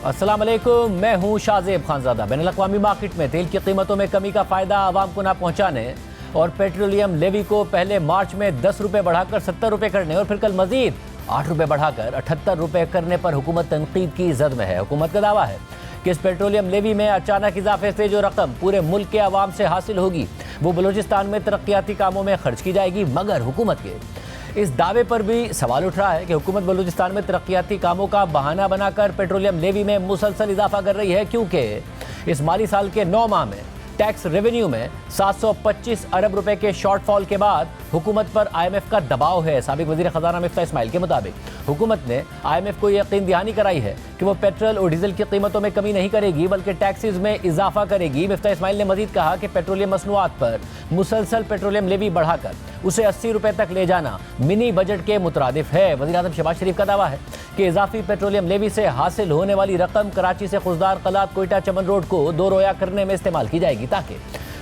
अस्सलाम वालेकुम, मैं हूं शाहजेब खानजादा। बैनुल-अक़वामी मार्केट में तेल की कीमतों में कमी का फ़ायदा आवाम को ना पहुंचाने और पेट्रोलियम लेवी को पहले मार्च में 10 रुपये बढ़ाकर 70 रुपये करने और फिर कल मजीद 8 रुपये बढ़ाकर 78 रुपये करने पर हुकूमत तनकीद की जद में है। हुकूमत का दावा है कि इस पेट्रोलियम लेवी में अचानक इजाफे से जो रकम पूरे मुल्क के आवाम से हासिल होगी वो बलूचिस्तान में तरक्याती कामों में खर्च की जाएगी। मगर हुकूमत के इस दावे पर भी सवाल उठ रहा है कि हुकूमत बलूचिस्तान में तरक्याती कामों का बहाना बनाकर पेट्रोलियम लेवी में मुसलसल इजाफा कर रही है, क्योंकि इस माली साल के 9 माह में टैक्स रेवेन्यू में 725 अरब रुपए के शॉर्टफॉल के बाद हुकूमत पर IMF का दबाव है। साबिक वज़ीर ख़ज़ाना मिफ्ता इस्माइल के मुताबिक हुकूमत ने IMF को यकीन दहानी कराई है कि वो पेट्रोल और डीजल की कीमतों में कमी नहीं करेगी बल्कि टैक्सेस में इजाफा करेगी। मिफ्ता इस्माइल ने मजीद कहा कि पेट्रोलियम मसनूआत पर मुसलसल पेट्रोलियम लेवी बढ़ाकर उसे 80 रुपये तक ले जाना मिनी बजट के मुतरादिफ है। वज़ीर आज़म शहबाज शरीफ का दावा है कि इजाफी पेट्रोलियम लेवी से हासिल होने वाली रकम कराची से खुजदार, कलात, कोयटा, चमन रोड को दो रोया करने में इस्तेमाल की जाएगी ताकि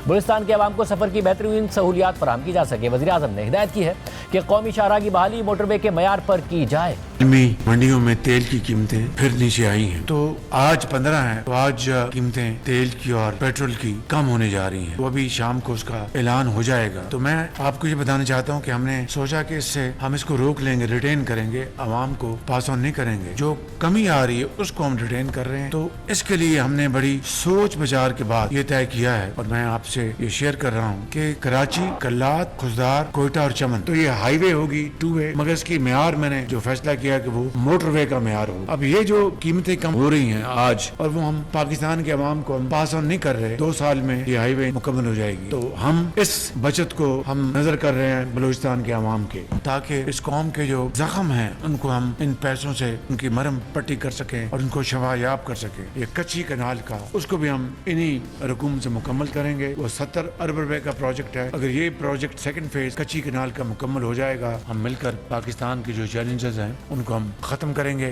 बलूचिस्तान के अवाम को सफ़र की बेहतरीन सहूलियात फराहम की जा सके। वज़ीर आज़म ने हिदायत की है कि कौमी शाहराह की बहाली मोटरवे के मयार पर की जाए। मंडियों में तेल की कीमतें फिर नीचे आई हैं, तो आज 15 है, तो आज कीमतें तेल की और पेट्रोल की कम होने जा रही हैं। तो अभी शाम को उसका ऐलान हो जाएगा। तो मैं आपको ये बताना चाहता हूँ कि हमने सोचा कि इससे हम इसको रोक लेंगे, रिटेन करेंगे, आवाम को पास ऑन नहीं करेंगे। जो कमी आ रही है उसको हम रिटेन कर रहे हैं। तो इसके लिए हमने बड़ी सोच विचार के बाद ये तय किया है और मैं आपसे ये शेयर कर रहा हूँ कि कराची, कल्लात, खुजदार, कोयटा और चमन, तो ये हाईवे होगी 2 वे, मगर इसकी म्यार मैंने जो फैसला किया कि वो मोटरवे का म्यार हो। अब ये जो कीमतें कम हो रही हैं आज और वो हम पाकिस्तान के अवाम को हम पास ऑन नहीं कर रहे, 2 साल में ये हाईवे मुकम्मल हो जाएगी। तो हम इस बचत को हम नजर कर रहे हैं बलूचिस्तान के अवाम के, ताकि इस कौम के जो जख्म हैं उनको हम इन पैसों से उनकी मरहम पट्टी कर सकें और उनको शफायाब कर सकें। ये कच्ची कनाल का उसको भी हम इन्हीं रकूम से मुकम्मल करेंगे। वो 70 अरब रुपए का प्रोजेक्ट है। अगर ये प्रोजेक्ट सेकंड फेज कच्ची कनाल का मुकम्मल हो जाएगा, हम मिलकर पाकिस्तान के जो चैलेंजेस हैं उनको हम खत्म करेंगे।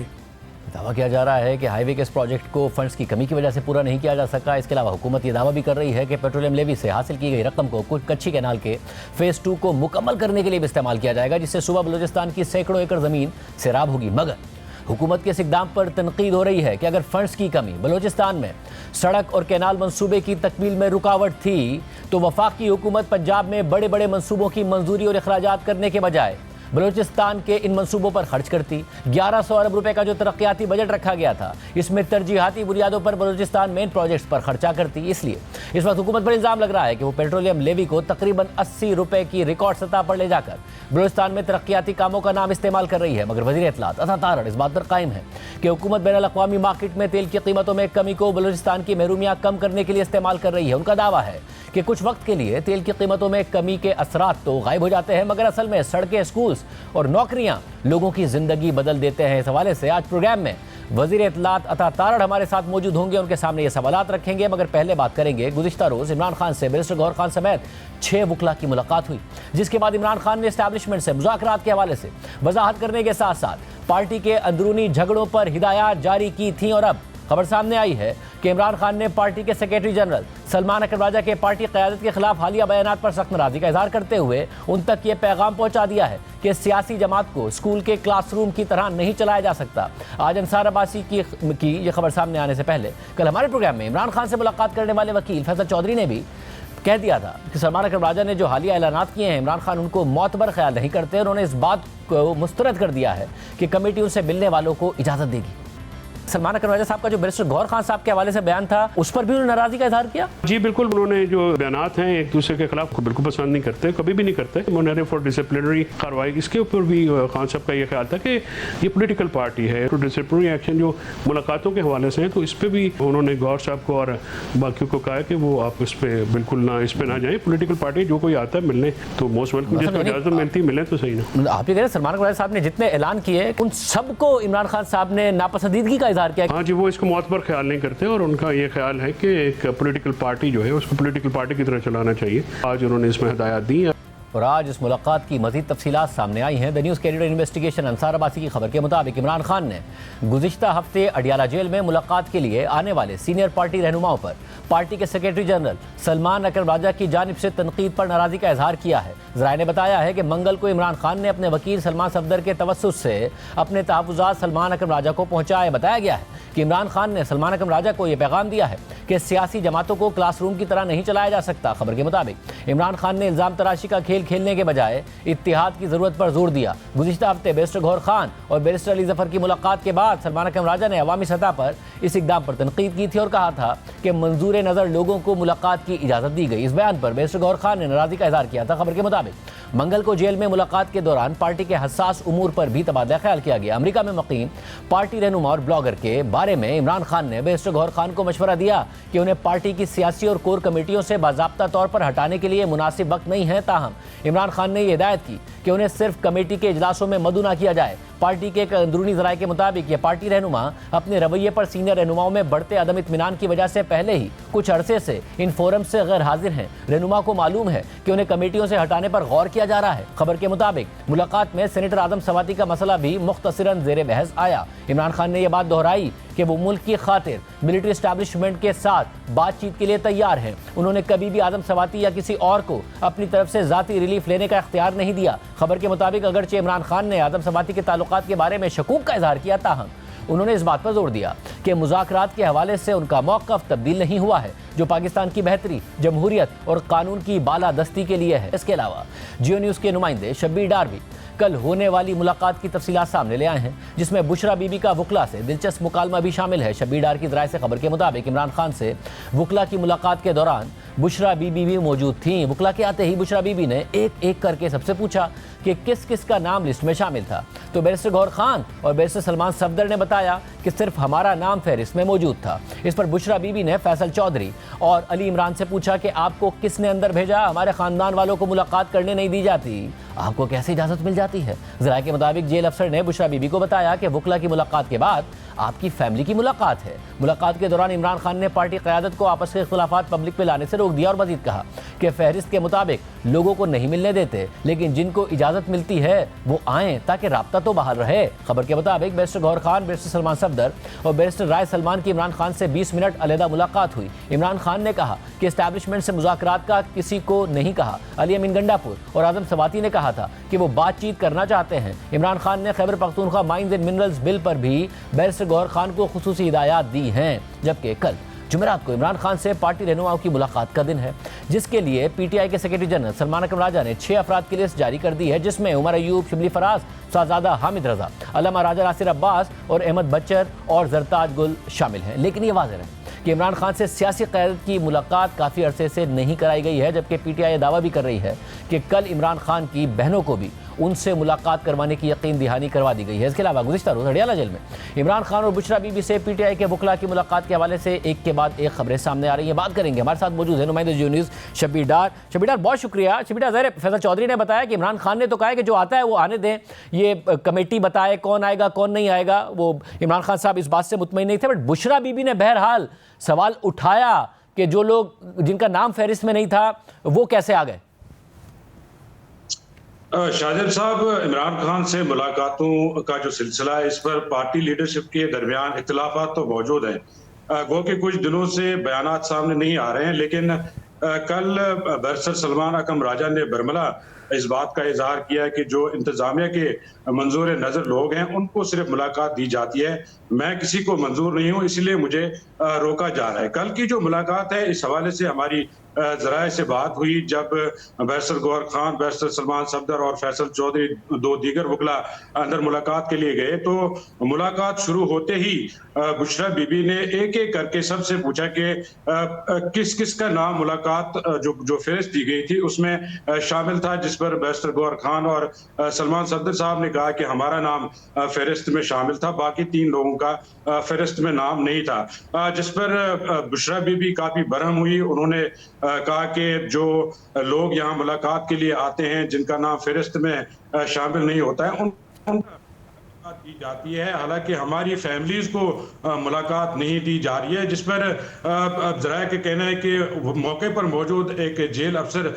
दावा किया जा रहा है कि हाईवे के इस प्रोजेक्ट को फंड्स की कमी की वजह से पूरा नहीं किया जा सका। इसके अलावा हुकूमत ये दावा भी कर रही है कि पेट्रोलियम लेवी से हासिल की गई रकम को कुछ कच्ची कैनाल के फेज़ 2 को मुकम्मल करने के लिए भी इस्तेमाल किया जाएगा, जिससे सुबह बलूचिस्तान की सैकड़ों एकड़ ज़मीन सैराब होगी। मगर हुकूमत के इस इक़दाम पर तनकीद हो रही है कि अगर फंड्स की कमी बलूचिस्तान में सड़क और कैनाल मंसूबे की तकमील में रुकावट थी तो वफाकी हुकूमत पंजाब में बड़े बड़े मंसूबों की मंजूरी और अखराजात करने के बजाय बलूचिस्तान के इन मंसूबों पर खर्च करती। 1100 अरब रुपए का जो तरक्याती बजट रखा गया था, इसमें तरजीहाती बुनियादों पर बलूचिस्तान मेन प्रोजेक्ट्स पर खर्चा करती। इसलिए इस वक्त हुकूमत पर इल्ज़ाम लग रहा है कि वो पेट्रोलियम लेवी को तकरीबन 80 रुपए की रिकॉर्ड सतह पर ले जाकर बलूचिस्तान में तरक्याती कामों का नाम इस्तेमाल कर रही है। मगर वज़ीर इत्तलात अता तारड़ इस बात पर कायम है कि हुकूमत बैनुल-अक़वामी मार्केट में तेल की कीमतों में कमी को बलूचिस्तान की महरूमियाँ कम करने के लिए इस्तेमाल कर रही है। उनका दावा है कि कुछ वक्त के लिए तेल की कीमतों में कमी के असरात तो गायब हो जाते हैं, मगर असल में सड़कें, स्कूल्स और नौकरियां लोगों की जिंदगी बदल देते हैं। इस हवाले से आज प्रोग्राम में वज़ीर इत्तलात अता तारड़ हमारे साथ मौजूद होंगे, उनके सामने ये सवालात रखेंगे। मगर पहले बात करेंगे, गुज़िश्ता रोज़ इमरान खान से बैरिस्टर गौहर खान समेत 6 वकला की मुलाकात हुई, जिसके बाद इमरान खान ने एस्टैब्लिशमेंट से मुज़ाकरात के हवाले से वजाहत करने के साथ साथ पार्टी के अंदरूनी झगड़ों पर हिदायत जारी की थी। और अब खबर सामने आई है कि इमरान खान ने पार्टी के सेक्रेटरी जनरल सलमान अकरम राजा के पार्टी क़यादत के खिलाफ हालिया बयानात पर सख्त नाराज़गी का इजहार करते हुए उन तक ये पैगाम पहुंचा दिया है कि सियासी जमात को स्कूल के क्लासरूम की तरह नहीं चलाया जा सकता। आज अंसार अब्बासी की ये खबर सामने आने से पहले कल हमारे प्रोग्राम में इमरान खान से मुलाकात करने वाले वकील फैसल चौधरी ने भी कह दिया था कि सलमान अकरम राजा ने जो हालिया ऐलानात किए हैं, इमरान खान उनको मोतबर ख्याल नहीं करते। उन्होंने इस बात को मुस्तरद कर दिया है कि कमेटी उनसे मिलने वालों को इजाज़त देगी। सलमान अकरम राजा साहब का जो बैरिस्टर गौहर खान साहब के हवाले से बयान था, उस पर भी उन्होंने नाराजगी का इजहार किया। जी बिल्कुल, उन्होंने जो बयानात हैं एक दूसरे के खिलाफ बिल्कुल पसंद नहीं करते, कभी भी नहीं करते। मुनहर फॉर डिसिप्लिनरी कार्रवाई, इसके ऊपर भी खान साहब का ये ख्याल था कि ये पॉलिटिकल पार्टी है, तो डिसिप्लिनरी एक्शन जो मुलाकातों के हवाले से है, तो इस पर भी उन्होंने गौहर साहब को और बाकियों को कहा कि वो आप इस पर बिल्कुल ना, इस पर ना जाए। पॉलिटिकल पार्टी जो कोई आता है मिलने तो मोस्ट वेलकम, जिसको इजाजत मिलती मिले तो सही ना। आप ये कह रहे हैं सलमान अकरम राजा साहब ने जितने ऐलान किए उन सबको इमरान खान साहब ने नापसंदीदगी का इजहार किया। हाँ जी, वो इसको मोतबर ख्याल नहीं करते और उनका ये ख्याल है कि एक पॉलिटिकल पार्टी जो है उसको पॉलिटिकल पार्टी की तरह चलाना चाहिए। आज उन्होंने इसमें हिदायत दी है। और आज इस मुलाकात की मज़ीद तफसीलात सामने आई हैं। The news carrier investigation Ansar Abbasi की खबर के मुताबिक इमरान खान ने गुज़िश्ता हफ्ते अडियाला जेल में मुलाकात के लिए आने वाले सीनियर पार्टी रहनुमाओं पर पार्टी के सेक्रेटरी जनरल सलमान अकरम राजा की जानिब से तनकीद पर नाराजगी का इजहार किया है। ज़राए ने बताया है कि मंगल को इमरान खान ने अपने वकील सलमान सफदर के तवस्सुस से अपने तहफ़्फ़ुज़ात सलमान अकरम राजा को पहुंचाए। बताया गया है कि इमरान खान ने सलमान अकरम राजा को यह पैगाम दिया है कि सियासी जमातों को क्लासरूम की तरह नहीं चलाया जा सकता। खबर के मुताबिक इमरान खान ने इल्ज़ाम तराशी का खेल खेलने के बजाय इत्तिहाद की ज़रूरत पर जोर दिया। गुज़िश्ता हफ्ते बैरिस्टर गौहर खान और बैरिस्टर अली ज़फ़र की मुलाकात के बाद सलमान अकरम राजा ने अवामी सतह पर इस इक़दाम पर तनकीद की थी और कहा था कि मंजूर नज़र लोगों को मुलाकात की इजाज़त दी गई। इस बयान पर बैरिस्टर गौहर खान ने नाराज़गी का इज़हार किया था। खबर के मुताबिक मंगल को जेल में मुलाकात के दौरान पार्टी के हसास उमूर पर भी तबादला ख्याल किया गया। अमेरिका में मुकीम पार्टी रहनुमा और ब्लॉगर के बारे में इमरान खान ने बैरिस्टर गौहर खान को मशवरा दिया कि उन्हें पार्टी की सियासी और कोर कमेटियों से बाज़ाब्ता तौर पर हटाने के लिए मुनासिब वक्त नहीं है। ताहम इमरान खान ने यह हिदायत की कि उन्हें सिर्फ कमेटी के इजलासों में मदऊ न किया जाए। पार्टी के एक अंदरूनी ज़राए के मुताबिक ये पार्टी रहनुमा अपने रवैये पर सीनियर रहनुमाओं में बढ़ते अदम इत्मीनान की वजह से पहले ही कुछ अरसे से इन फोरम से गैर हाजिर हैं। रहनुमा को मालूम है कि उन्हें कमेटियों से हटाने पर गौर किया जा रहा है। खबर के मुताबिक मुलाकात में सेनेटर आदम सवाती का मसला भी मुख्तसरन ज़ेर बहस आया। इमरान खान ने यह बात दोहराई कि वो मुल्क की खातिर मिलिट्री एस्टैब्लिशमेंट के साथ बातचीत के लिए तैयार हैं। उन्होंने कभी भी आदम सवाती या किसी और को अपनी तरफ से ज़ाती रिलीफ लेने का इख्तियार नहीं दिया। खबर के मुताबिक अगरचे इमरान खान ने आदम सवाती के ताल्लुकात के बारे में शकूक का इजहार किया, ताहम उन्होंने इस बात पर जोर दिया कि मुज़ाकरात के हवाले से उनका मौक़िफ़ तब्दील नहीं हुआ है, जो पाकिस्तान की बेहतरी, जमहूरियत और कानून की बालादस्ती के लिए है। इसके अलावा जियो न्यूज़ के नुमाइंदे शब्बीर डार भी कल होने वाली मुलाकात की तफसीलात सामने ले आए हैं, जिसमें बुशरा बीबी का वकला से दिलचस्प मुकालमा भी शामिल है। शब्बीर डार की ज़राए से खबर के मुताबिक इमरान खान से वकला की मुलाकात के दौरान बुशरा बीबी भी मौजूद थीं। वकला के आते ही बुशरा बीबी ने एक एक करके सबसे पूछा कि किस किस का नाम लिस्ट में शामिल था, तो बैरिस्टर गौहर खान और बैरिस्टर सलमान सफदर ने बताया कि सिर्फ हमारा नाम फहरिस्त में मौजूद था। इस पर बुशरा बीबी ने फैसल चौधरी और अली इमरान से पूछा कि आपको किसने अंदर भेजा, हमारे ख़ानदान वालों को मुलाकात करने नहीं दी जाती, आपको कैसे इजाज़त मिल जाती है। ज़राए के मुताबिक जेल अफसर ने बुशरा बीबी को बताया कि वकला की मुलाकात के बाद आपकी फैमिली की मुलाकात है। मुलाकात के दौरान इमरान खान ने पार्टी क़यादत को आपस के इख्तिलाफ़ात पब्लिक में लाने से रोक दिया और मज़ीद कहा कि फहरिस्त के मुताबिक लोगों को नहीं मिलने देते, लेकिन जिनको इजाज़त मिलती है वो आएँ ताकि राब्ता तो बहाल रहे। खबर के मुताबिक बैरिस्टर गौहर खान, बैरिस्टर सलमान सफदर और बैरिस्टर राय सलमान की इमरान खान से 20 मिनट अलहदा मुलाकात हुई। इमरान खान ने कहा कि इस्टेब्लिशमेंट से मुज़ाकरात का किसी को नहीं कहा। अली अमीन गंडापुर और आदम सवाती ने कहा था कि वो बातचीत करना चाहते हैं। इमरान खान ने Khyber Pakhtunkhwa mines and minerals bill पर भी बैरिस्टर गौहर खान को खुसूसी हिदायत दी हैं। जबकि कल जुमेरात को इमरान खान से पार्टी रहनुमाओं की मुलाकात का दिन है, जिसके लिए पीटीआई के सेक्रेटरी जनरल सलमान अकरम राजा ने 6 अफराद की लिस्ट जारी कर दी है, जिसमें उमर अयूब, शिबली फराज, शहजादा हामिद रजा, अल्लामा राजा नासिर अब्बास और अहमद बच्चर और जरताज गुल शामिल हैं। लेकिन ये वाज़ेह है कि इमरान खान से सियासी क़यादत की मुलाकात काफ़ी अरसे से नहीं कराई गई है, जबकि पीटीआई दावा भी कर रही है कि कल इमरान खान की बहनों को भी उनसे मुलाकात करवाने की यकीन दहानी करवा दी गई है। इसके अलावा गुज़िश्ता रोज़ हडियाला जेल में इमरान खान और बुशरा बीबी से पीटीआई के वकला की मुलाकात के हवाले से एक के बाद एक खबरें सामने आ रही हैं। बात करेंगे, हमारे साथ मौजूद है नुमाइंदे जियो न्यूज़ शब्बीर डार। शब्बीर डार, बहुत शुक्रिया। शब्बीर डार, ज़ाहिर फैसल चौधरी ने बताया कि इमरान खान ने तो कहा है कि जो आता है वो आने दें, ये कमेटी बताए कौन आएगा कौन नहीं आएगा। वो इमरान खान साहब इस बात से मुतमईन नहीं थे, बट बुशरा बीबी ने बहरहाल सवाल उठाया कि जो लोग जिनका नाम फहरिस्त में नहीं था वो कैसे आ गए। शाहजेब साहब, इमरान खान से मुलाकातों का जो सिलसिला है, इस पर पार्टी लीडरशिप के दरमियान इख्तिलाफात तो मौजूद हैं। गो के कुछ दिनों से बयानात सामने नहीं आ रहे हैं, लेकिन कल बैरिस्टर सलमान अकरम राजा ने बरमला इस बात का इजहार किया कि जो इंतजामिया के मंजूर नज़र लोग हैं उनको सिर्फ मुलाकात दी जाती है, मैं किसी को मंजूर नहीं हूँ, इसलिए मुझे रोका जा रहा है। कल की जो मुलाकात है, इस हवाले से हमारी ज़राए से बात हुई जब बैरिस्टर गौहर खान, बैरिस्टर सलमान सफदर और फैसल चौधरी, 2 दीगर वकला अंदर मुलाकात के लिए गए, तो मुलाकात शुरू होते ही बुशरा बीबी ने एक एक करके सबसे पूछा कि किस किस का नाम मुलाकात जो फहरिस्त दी गई थी उसमें शामिल था, जिस पर बैरिस्टर गौहर खान और सलमान सफदर साहब ने कहा कि हमारा नाम फहरिस्त में शामिल था, बाकी 3 लोगों का फहरिस्त में नाम नहीं था। जिस पर बुशरा बीबी काफी बरहम हुई। उन्होंने कहा कि जो लोग यहाँ मुलाकात के लिए आते हैं जिनका नाम फहरिस्त में शामिल नहीं होता है, उन दी जाती है, हालांकि हमारी फैमिलीज को मुलाकात नहीं दी जा रही है, जिस पर जराये का कहना है कि मौके पर मौजूद एक जेल अफसर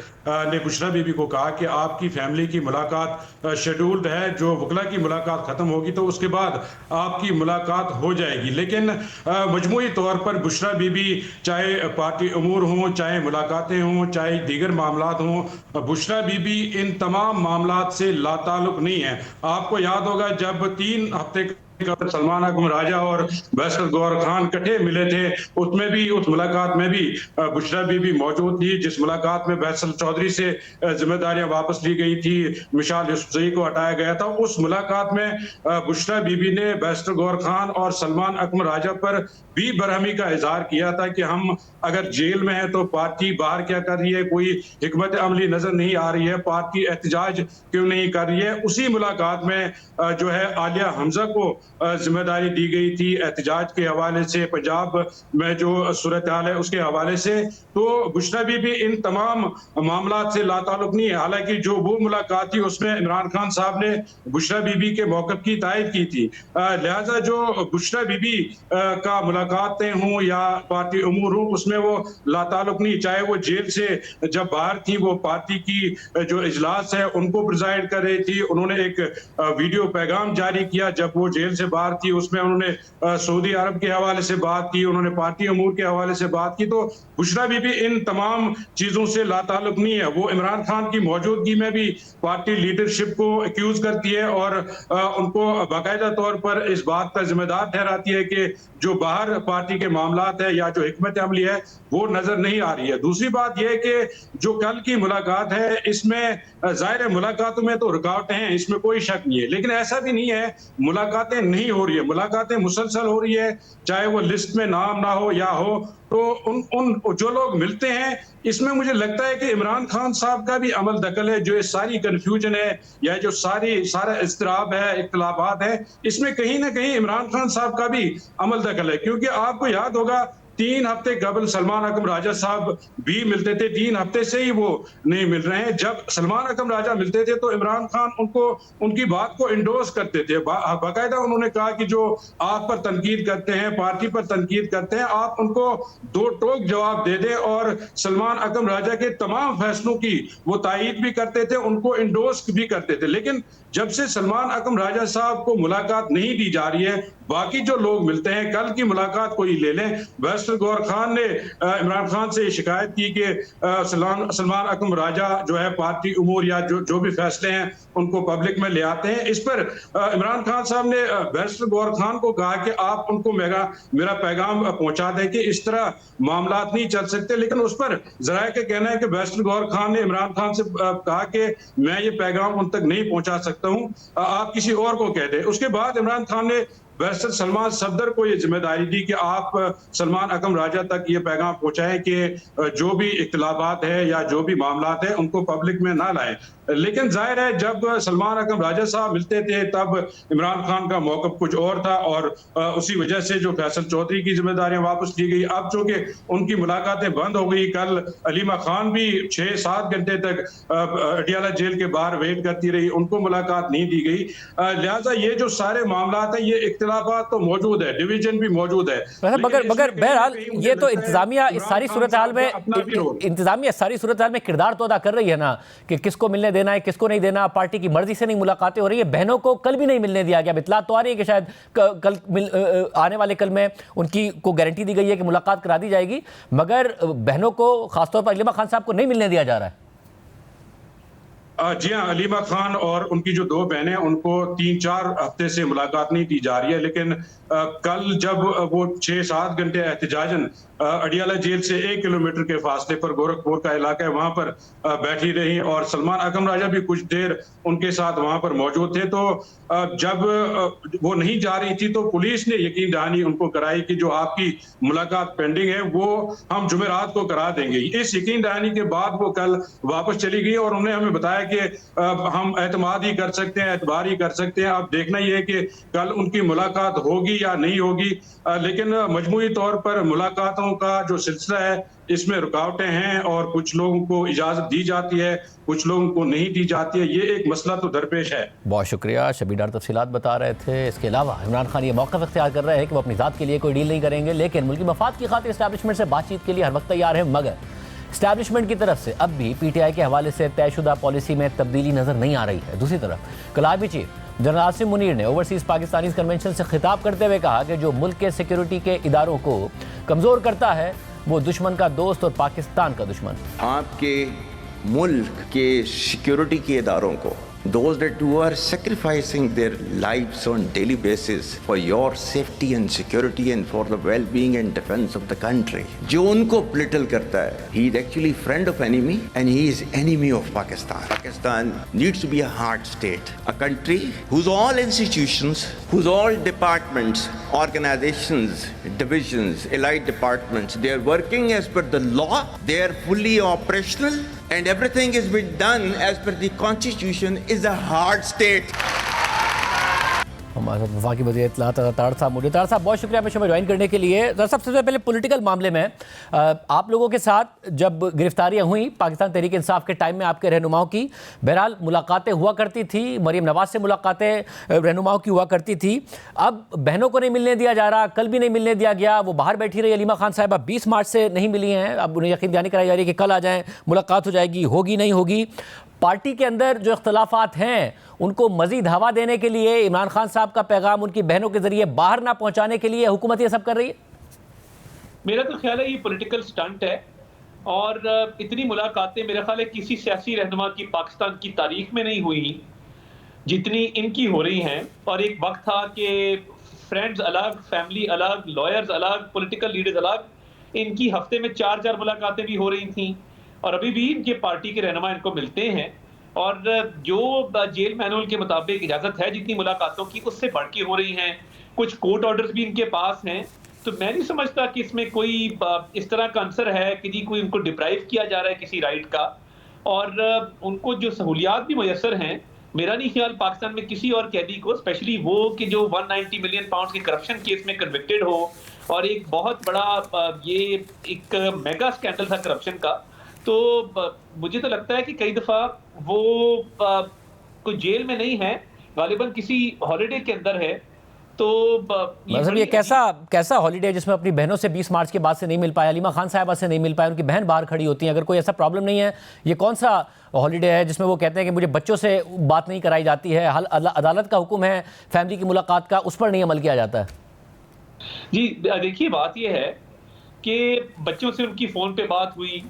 ने बुशरा बीबी को कहा कि आपकी फैमिली की मुलाकात शेड्यूल्ड है, जो वकला की मुलाकात खत्म होगी तो उसके बाद आपकी मुलाकात हो जाएगी। लेकिन मजमूई तौर पर बुशरा बीबी, चाहे पार्टी अमूर हों, चाहे मुलाकातें हों, चाहे दीगर मामलात हों, बुशरा बीबी इन तमाम मामलात से लाताल्लुक नहीं है। आपको याद होगा जब 3 हफ्ते सलमान अकरम राजा और बैरिस्टर गौहर खान इकट्ठे मिले थे, उसमें भी, उस मुलाकात में भी बुशरा बीबी मौजूद थी, जिस मुलाकात में बैसल चौधरी से जिम्मेदारियां वापस ली गई थी, मिशाल यूसुफजई को हटाया गया था। उस मुलाकात में बुशरा बीबी ने बैरिस्टर गौहर खान और सलमान अकरम राजा पर भी बरहमी का इजहार किया था कि हम अगर जेल में है तो पार्टी बाहर क्या कर रही है, कोई हिकमत अमली नजर नहीं आ रही है, पार्टी एहतजाज क्यों नहीं कर रही है। उसी मुलाकात में जो है आलिया हमजा को जिम्मेदारी दी गई थी एहतजाज के हवाले से, पंजाब में जो सूरत हाल है उसके हवाले से। तो बुशरा बीबी इन तमाम मामलात से लाताल्लुक नहीं है। हालांकि जो वो मुलाकात थी उसमें इमरान खान साहब ने बुशरा बीबी के मौक़िफ़ की तायद की थी, लिहाजा जो बुशरा बीबी का मुलाकातें हों या पार्टी अमूर हो, उसमें वो लाताल्लुक नहीं। चाहे वो जेल से जब बाहर थी, वो पार्टी की जो इजलास है उनको प्रिजाइड कर रही थी। उन्होंने एक वीडियो पैगाम जारी किया जब वो जेल से बात की, उसमें उन्होंने सऊदी अरब के हवाले से बात की, उन्होंने पार्टी अमूर के हवाले से बात की। तो बुशरा बीबी इन तमाम चीजों से लाताल्लुक नहीं है। वो इमरान खान की मौजूदगी में भी पार्टी लीडरशिप को एक्यूज करती है और उनको बाकायदा तौर पर इस बात का जिम्मेदार ठहराती है कि जो बाहर पार्टी के मामलात है या जो हिकमत अमली है वो नजर नहीं आ रही है। दूसरी बात यह है कि जो कल की मुलाकात है, इसमें जाहिर है मुलाकातों में तो रुकावटें हैं, इसमें कोई शक नहीं है, लेकिन ऐसा भी नहीं है मुलाकातें नहीं हो रही है। मुलाकातें मुसलसल हो रही है, चाहे वो लिस्ट में नाम ना हो या हो। तो उन जो लोग मिलते हैं, इसमें मुझे लगता है कि इमरान खान साहब का भी अमल दखल है। जो ये सारी कंफ्यूजन है या जो सारा इस्तिराब है, इख्तिलाफात है, इसमें कहीं ना कहीं इमरान खान साहब का भी अमल दखल है। क्योंकि आपको याद होगा 3 हफ्ते कबल सलमान अकरम राजा साहब भी मिलते थे, 3 हफ्ते से ही वो नहीं मिल रहे हैं। जब सलमान अकरम राजा मिलते थे तो इमरान खान उनको, उनकी बात को इंडोर्स करते थे। बाकायदा उन्होंने कहा कि जो आप पर तनकीद करते हैं, पार्टी पर तनकीद करते हैं, आप उनको दो टोक जवाब दे दें। और सलमान अकरम राजा के तमाम फैसलों की वो तायीद भी करते थे, उनको इंडोर्स भी करते थे। लेकिन जब से सलमान अकरम राजा साहब को मुलाकात नहीं दी जा रही है, बाकी जो लोग मिलते हैं, कल की मुलाकात कोई ले लें, बैरिस्टर गौहर खान ने इमरान खान से शिकायत की कि सलमान अकरम राजा जो है पार्टी उमूर या जो भी फैसले हैं उनको पब्लिक में ले आते हैं। इस पर इमरान खान साहब ने बैरिस्टर गौहर खान को कहा कि आप उनको मेरा पैगाम पहुंचा दें कि इस तरह मामलात नहीं चल सकते। लेकिन उस पर जराये का कहना है कि बैरिस्टर गौहर खान ने इमरान खान से कहा कि मैं ये पैगाम उन तक नहीं पहुंचा सकता हूं, आप किसी और को कह दें। उसके बाद इमरान खान ने बैरिस्टर सलमान सफदर को ये जिम्मेदारी दी कि आप सलमान अकरम राजा तक ये पैगाम पहुंचाएं कि जो भी इख्तिलाफात है या जो भी मामलात है उनको पब्लिक में ना लाएं। लेकिन जाहिर है जब सलमान अकरम राजा साहब मिलते थे तब इमरान खान का मौक़िफ़ कुछ और था और उसी वजह से जो फैसल चौधरी की जिम्मेदारियां वापस ली गई। अब चूंकि उनकी मुलाकातें बंद हो गई, कल अलीमा खान भी 6-7 घंटे तक अडियाला जेल के बाहर वेट करती रही, उनको मुलाकात नहीं दी गई। लिहाजा ये जो सारे मामलात हैं, ये इख्तिलाफात तो मौजूद है, डिवीजन भी मौजूद है। मगर बहरहाल ये तो इंतजामिया इस सारी सूरत हाल में, इंतजामिया सारी सूरत हाल में किरदार तो अदा कर रही है ना, कि किसको मिलने देना है, किसको नहीं देना। पार्टी की मर्जी से नहीं मुलाकातें हो रही है। बहनों को कल भी नहीं मिलने दिया गया। इत्तला तो आ रही है कि शायद कल आने वाले कल में उनकी को गारंटी दी गई है कि मुलाकात करा दी जाएगी, मगर बहनों को खासतौर पर अलीमा खान साहब को नहीं मिलने दिया जा रहा है। जी हाँ, अलीमा खान और उनकी जो 2 बहनें, उनको 3-4 हफ्ते से मुलाकात नहीं दी जा रही है। लेकिन कल जब वो 6-7 घंटे एहतजाजन अडियाला जेल से 1 किलोमीटर के फासले पर गोरखपुर का इलाका है, वहां पर बैठी रही और सलमान अकरम राजा भी कुछ देर उनके साथ वहां पर मौजूद थे। तो जब वो नहीं जा रही थी तो पुलिस ने यकीन दहानी उनको कराई कि जो आपकी मुलाकात पेंडिंग है वो हम जुमेरात को करा देंगे। इस यकीन दहानी के बाद वो कल वापस चली गई और उन्होंने हमें बताया कि हम एतमाद ही कर सकते हैं, एतबार ही कर सकते हैं। अब देखना ये है कि कल उनकी मुलाकात होगी या नहीं होगी, लेकिन मजमूई तौर पर मुलाकातों का जो सिलसिला है इसमें रुकावटें हैं और कुछ लोगों को इजाजत दी जाती है, कुछ लोगों को नहीं दी जाती है। ये एक मसला तो दरपेश है। बहुत शुक्रिया, शबीर डार तफसीलात बता रहे थे। इसके अलावा इमरान खान ये मौक़िफ़ इख्तियार कर रहे हैं कि वो अपनी ज़ात के लिए कोई डील नहीं करेंगे, लेकिन मुल्की मफाद की खातिर इस्टेब्लिशमेंट से बातचीत के लिए हर वक्त तैयार है। मगर इस्टेब्लिशमेंट की तरफ से अब भी PTI के हवाले से तयशुदा पॉलिसी में तब्दीली नज़र नहीं आ रही है। दूसरी तरफ Kilabi chief general Asim Munir ने ओवरसीज़ पाकिस्तानीज़ कन्वेंशन से खिताब करते हुए कहा कि जो मुल्क के सिक्योरिटी के इदारों को कमज़ोर करता है वो दुश्मन का दोस्त और पाकिस्तान का दुश्मन। आपके मुल्क के सिक्योरिटी के इदारों को, those that who are sacrificing their lives on daily basis for your safety and security and for the well-being and defense of the country, जो उनको belittle करता है, he is actually friend of enemy and he is enemy of Pakistan. Pakistan needs to be a hard state, a country whose all institutions, whose all departments, organizations, divisions, allied departments, they are working as per the law, they are fully operational, and everything is being done as per the constitution is a hard state. हमारे साथ वफाकी वज़ीर इत्तलात ताड़ साहब मौजूद। ताड़ साहब बहुत शुक्रिया हमें ज्वाइन करने के लिए। सबसे पहले पॉलिटिकल मामले में आप लोगों के साथ जब गिरफ्तारियां हुई पाकिस्तान तहरीक इंसाफ के टाइम में आपके रहनुमाओं की, बहरहाल मुलाकातें हुआ करती थी, मरीम नवाज से मुलाकातें रहनुमाओं की हुआ करती थी। अब बहनों को नहीं मिलने दिया जा रहा, कल भी नहीं मिलने दिया गया, वो बाहर बैठी रही। अलीमा खान साहिबा 20 मार्च से नहीं मिली हैं, अब उन्हें यकीन दहानी कराई जा रही है कि कल आ जाएँ, मुलाकात हो जाएगी, होगी नहीं होगी। पार्टी के अंदर जो इख्तलाफात हैं उनको मजीद हवा देने के लिए इमरान खान साहब का पैगाम उनकी बहनों के जरिए बाहर ना पहुंचाने के लिए हुकूमत ये सब कर रही है। मेरा तो ख्याल है ये पॉलिटिकल स्टंट है और इतनी मुलाकातें मेरा ख्याल है किसी सियासी रहनुमा की पाकिस्तान की तारीख में नहीं हुई जितनी इनकी हो रही हैं। और एक वक्त था कि फ्रेंड्स अलग, फैमिली अलग, लॉयर्स अलग, पॉलिटिकल लीडर्स अलग, इनकी हफ्ते में 4 मुलाकातें भी हो रही थी और अभी भी इनके पार्टी के रहनुमा इनको मिलते हैं। और जो जेल मैनुअल के मुताबिक इजाजत है जितनी मुलाकातों की उससे बढ़ के हो रही हैं। कुछ कोर्ट ऑर्डर्स भी इनके पास हैं, तो मैं नहीं समझता कि इसमें कोई इस तरह का आंसर है कि जी कोई उनको डिप्राइव किया जा रहा है किसी राइट का। और उनको जो सहूलियात भी मुयसर हैं, मेरा नहीं ख्याल पाकिस्तान में किसी और कैदी को, स्पेशली वो कि जो 190 मिलियन पाउंड के करप्शन केस में कन्विक्टेड हो और एक बहुत बड़ा ये एक मेगा स्कैंडल था करप्शन का, तो मुझे तो लगता है कि कई दफ़ा वो कोई जेल में नहीं है, गालिबन किसी हॉलिडे के अंदर है। तो मतलब ये कैसा हॉलिडे जिसमें अपनी बहनों से 20 मार्च के बाद से नहीं मिल पाया, अलीमा खान साहिबा से नहीं मिल पाया, उनकी बहन बाहर खड़ी होती है। अगर कोई ऐसा प्रॉब्लम नहीं है, ये कौन सा हॉलिडे है जिसमें वो कहते हैं कि मुझे बच्चों से बात नहीं कराई जाती है, अदालत का हुक्म है फैमिली की मुलाकात का, उस पर नहीं अमल किया जाता है? जी देखिए, बात ये है कि बच्चों से उनकी फ़ोन पे बात हुई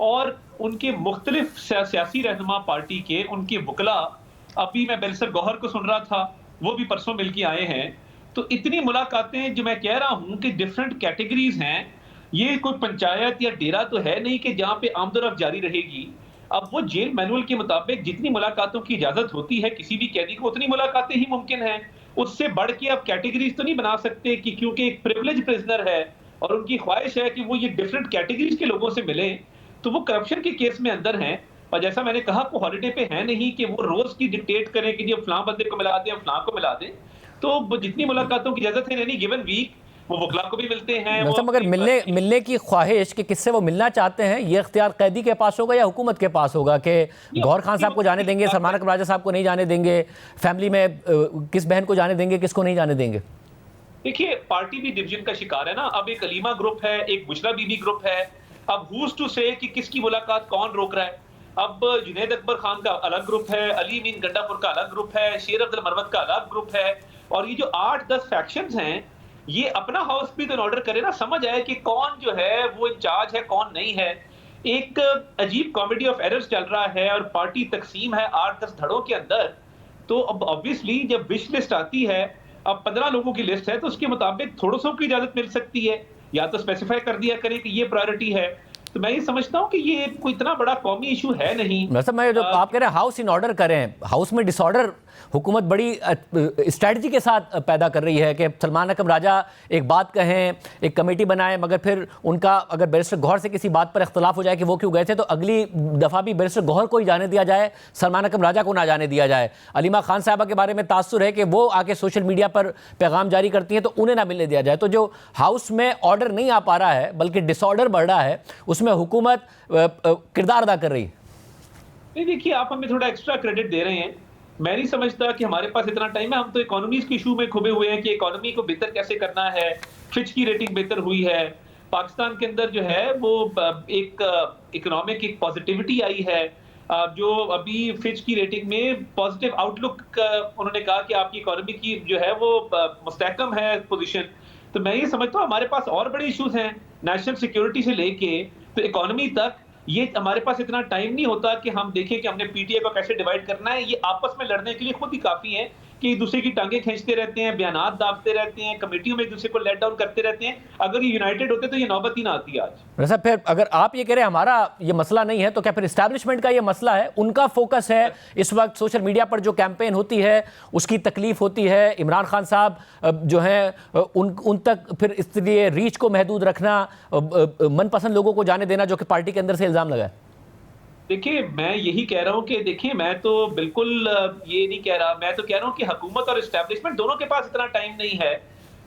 और उनके मुख्तलिफ सियासी रहनुमा पार्टी के उनके वकला, अभी मैं बैरिस्टर गौहर को सुन रहा था, वो भी परसों मिल के आए हैं। तो इतनी मुलाकातें जो मैं कह रहा हूं कि डिफरेंट कैटेगरीज हैं, ये कोई पंचायत या डेरा तो है नहीं कि जहां पे आमदोरफ्त जारी रहेगी। अब वो जेल मैनुअल के मुताबिक जितनी मुलाकातों की इजाजत होती है किसी भी कैदी को, उतनी मुलाकातें ही मुमकिन हैं। उससे बढ़ के आप कैटेगरीज तो नहीं बना सकते कि क्योंकि एक प्रिविलेज प्रिजनर है और उनकी ख्वाहिश है कि वो ये डिफरेंट कैटेगरीज के लोगों से मिले, तो वो करप्शन के केस में अंदर हैं। और जैसा मैंने कहा, वो हॉलिडे पे है नहीं कि वो रोज की डिक्टेट करें कि जी फलां बंदे को मिला दें, फलां को मिला दें। तो जितनी मुलाकातों की इजाजत है, यानी गिवन वीक वो वकला को भी मिलते हैं। मगर मिलने की ख्वाहिश कि किससे वो मिलना चाहते हैं, ये इख्तियार कैदी के पास होगा या हुकूमत के पास होगा कि गौहर खान साहब को जाने देंगे, सलमान अकबर राजा साहब को नहीं जाने देंगे, फैमिली में किस बहन को जाने देंगे, किसको नहीं जाने देंगे? देखिए, पार्टी भी डिवीजन का शिकार है ना। अब एक अलीमा ग्रुप है, एक बुशरा बीबी ग्रुप है। अब हुज टू से कि किसकी मुलाकात कौन रोक रहा है। अब जुनैद अकबर खान का अलग ग्रुप है, अली मीन गंडापुर का अलग ग्रुप है, शेर अब्दुल मरवत का अलग ग्रुप है। और ये जो 8-10 फैक्शंस हैं, ये अपना हाउस भी तो ऑर्डर करे ना, समझ आए कि कौन जो है वो इंचार्ज है, कौन नहीं है। एक अजीब कॉमेडी ऑफ एरर्स चल रहा है और पार्टी तकसीम है 8-10 धड़ों के अंदर। तो अब ऑब्वियसली जब विश लिस्ट आती है, अब 15 लोगों की लिस्ट है, तो उसके मुताबिक थोड़ों सौ की इजाजत मिल सकती है। या तो स्पेसिफाई कर दिया करें कि ये प्रायोरिटी है, तो मैं ये समझता हूँ कि ये कोई इतना बड़ा कौमी इशू है नहीं। मतलब मैं जो आप कह रहे हैं हाउस इन ऑर्डर करें, हाउस में डिसऑर्डर हुकूमत बड़ी स्ट्रैटेजी के साथ पैदा कर रही है कि सलमान अकरम राजा एक बात कहें, एक कमेटी बनाएं, मगर फिर उनका अगर बैरिस्टर गौहर से किसी बात पर इख्तलाफ हो जाए कि वो क्यों गए थे, तो अगली दफ़ा भी बैरिस्टर गौहर को ही जाने दिया जाए, सलमान अकरम राजा को ना जाने दिया जाए। अलीमा खान साहबा के बारे में तासुर है कि वो आके सोशल मीडिया पर पैगाम जारी करती हैं तो उन्हें ना मिलने दिया जाए। तो जो हाउस में ऑर्डर नहीं आ पा रहा है बल्कि डिसऑर्डर बढ़ रहा है, उसमें हुकूमत किरदार अदा कर रही है। नहीं, देखिए आप हमें थोड़ा एक्स्ट्रा क्रेडिट दे रहे हैं। मैं नहीं समझता कि हमारे पास इतना टाइम है। हम तो इकोनॉमीज के इशू में खुबे हुए हैं कि इकोनॉमी को बेहतर कैसे करना है। फिच की रेटिंग बेहतर हुई है, पाकिस्तान के अंदर जो है वो एक इकोनॉमिक एक पॉजिटिविटी आई है। जो अभी फिच की रेटिंग में पॉजिटिव आउटलुक उन्होंने कहा कि आपकी इकोनॉमी की जो है वो मुस्तहकम है पोजीशन। तो मैं ये समझता हूँ हमारे पास और बड़े इश्यूज हैं, नेशनल सिक्योरिटी से लेके तो इकोनॉमी तक। ये हमारे पास इतना टाइम नहीं होता कि हम देखें कि हमने पीटीआई को कैसे डिवाइड करना है। ये आपस में लड़ने के लिए खुद ही काफी है कि एक दूसरे की टांगे खींचते रहते हैं, बयानात दागते रहते हैं, कमेटियों में एक दूसरे को लेट डाउन करते रहते हैं। अगर ये यूनाइटेड होते तो ये नौबत ही ना आती आज। वैसे फिर अगर आप ये कह रहे हैं हमारा ये मसला नहीं है, तो क्या फिर इस्टेब्लिशमेंट का ये मसला है? उनका फोकस है इस वक्त सोशल मीडिया पर जो कैंपेन होती है उसकी तकलीफ होती है। इमरान खान साहब जो हैं उन तक फिर इसलिए रीच को महदूद रखना, मनपसंद लोगों को जाने देना, जो कि पार्टी के अंदर से इल्जाम लगा है। देखिए मैं यही कह रहा हूं कि देखिए मैं तो बिल्कुल ये नहीं कह रहा, मैं तो कह रहा हूं कि हुकूमत और एस्टेब्लिशमेंट दोनों के पास इतना टाइम नहीं है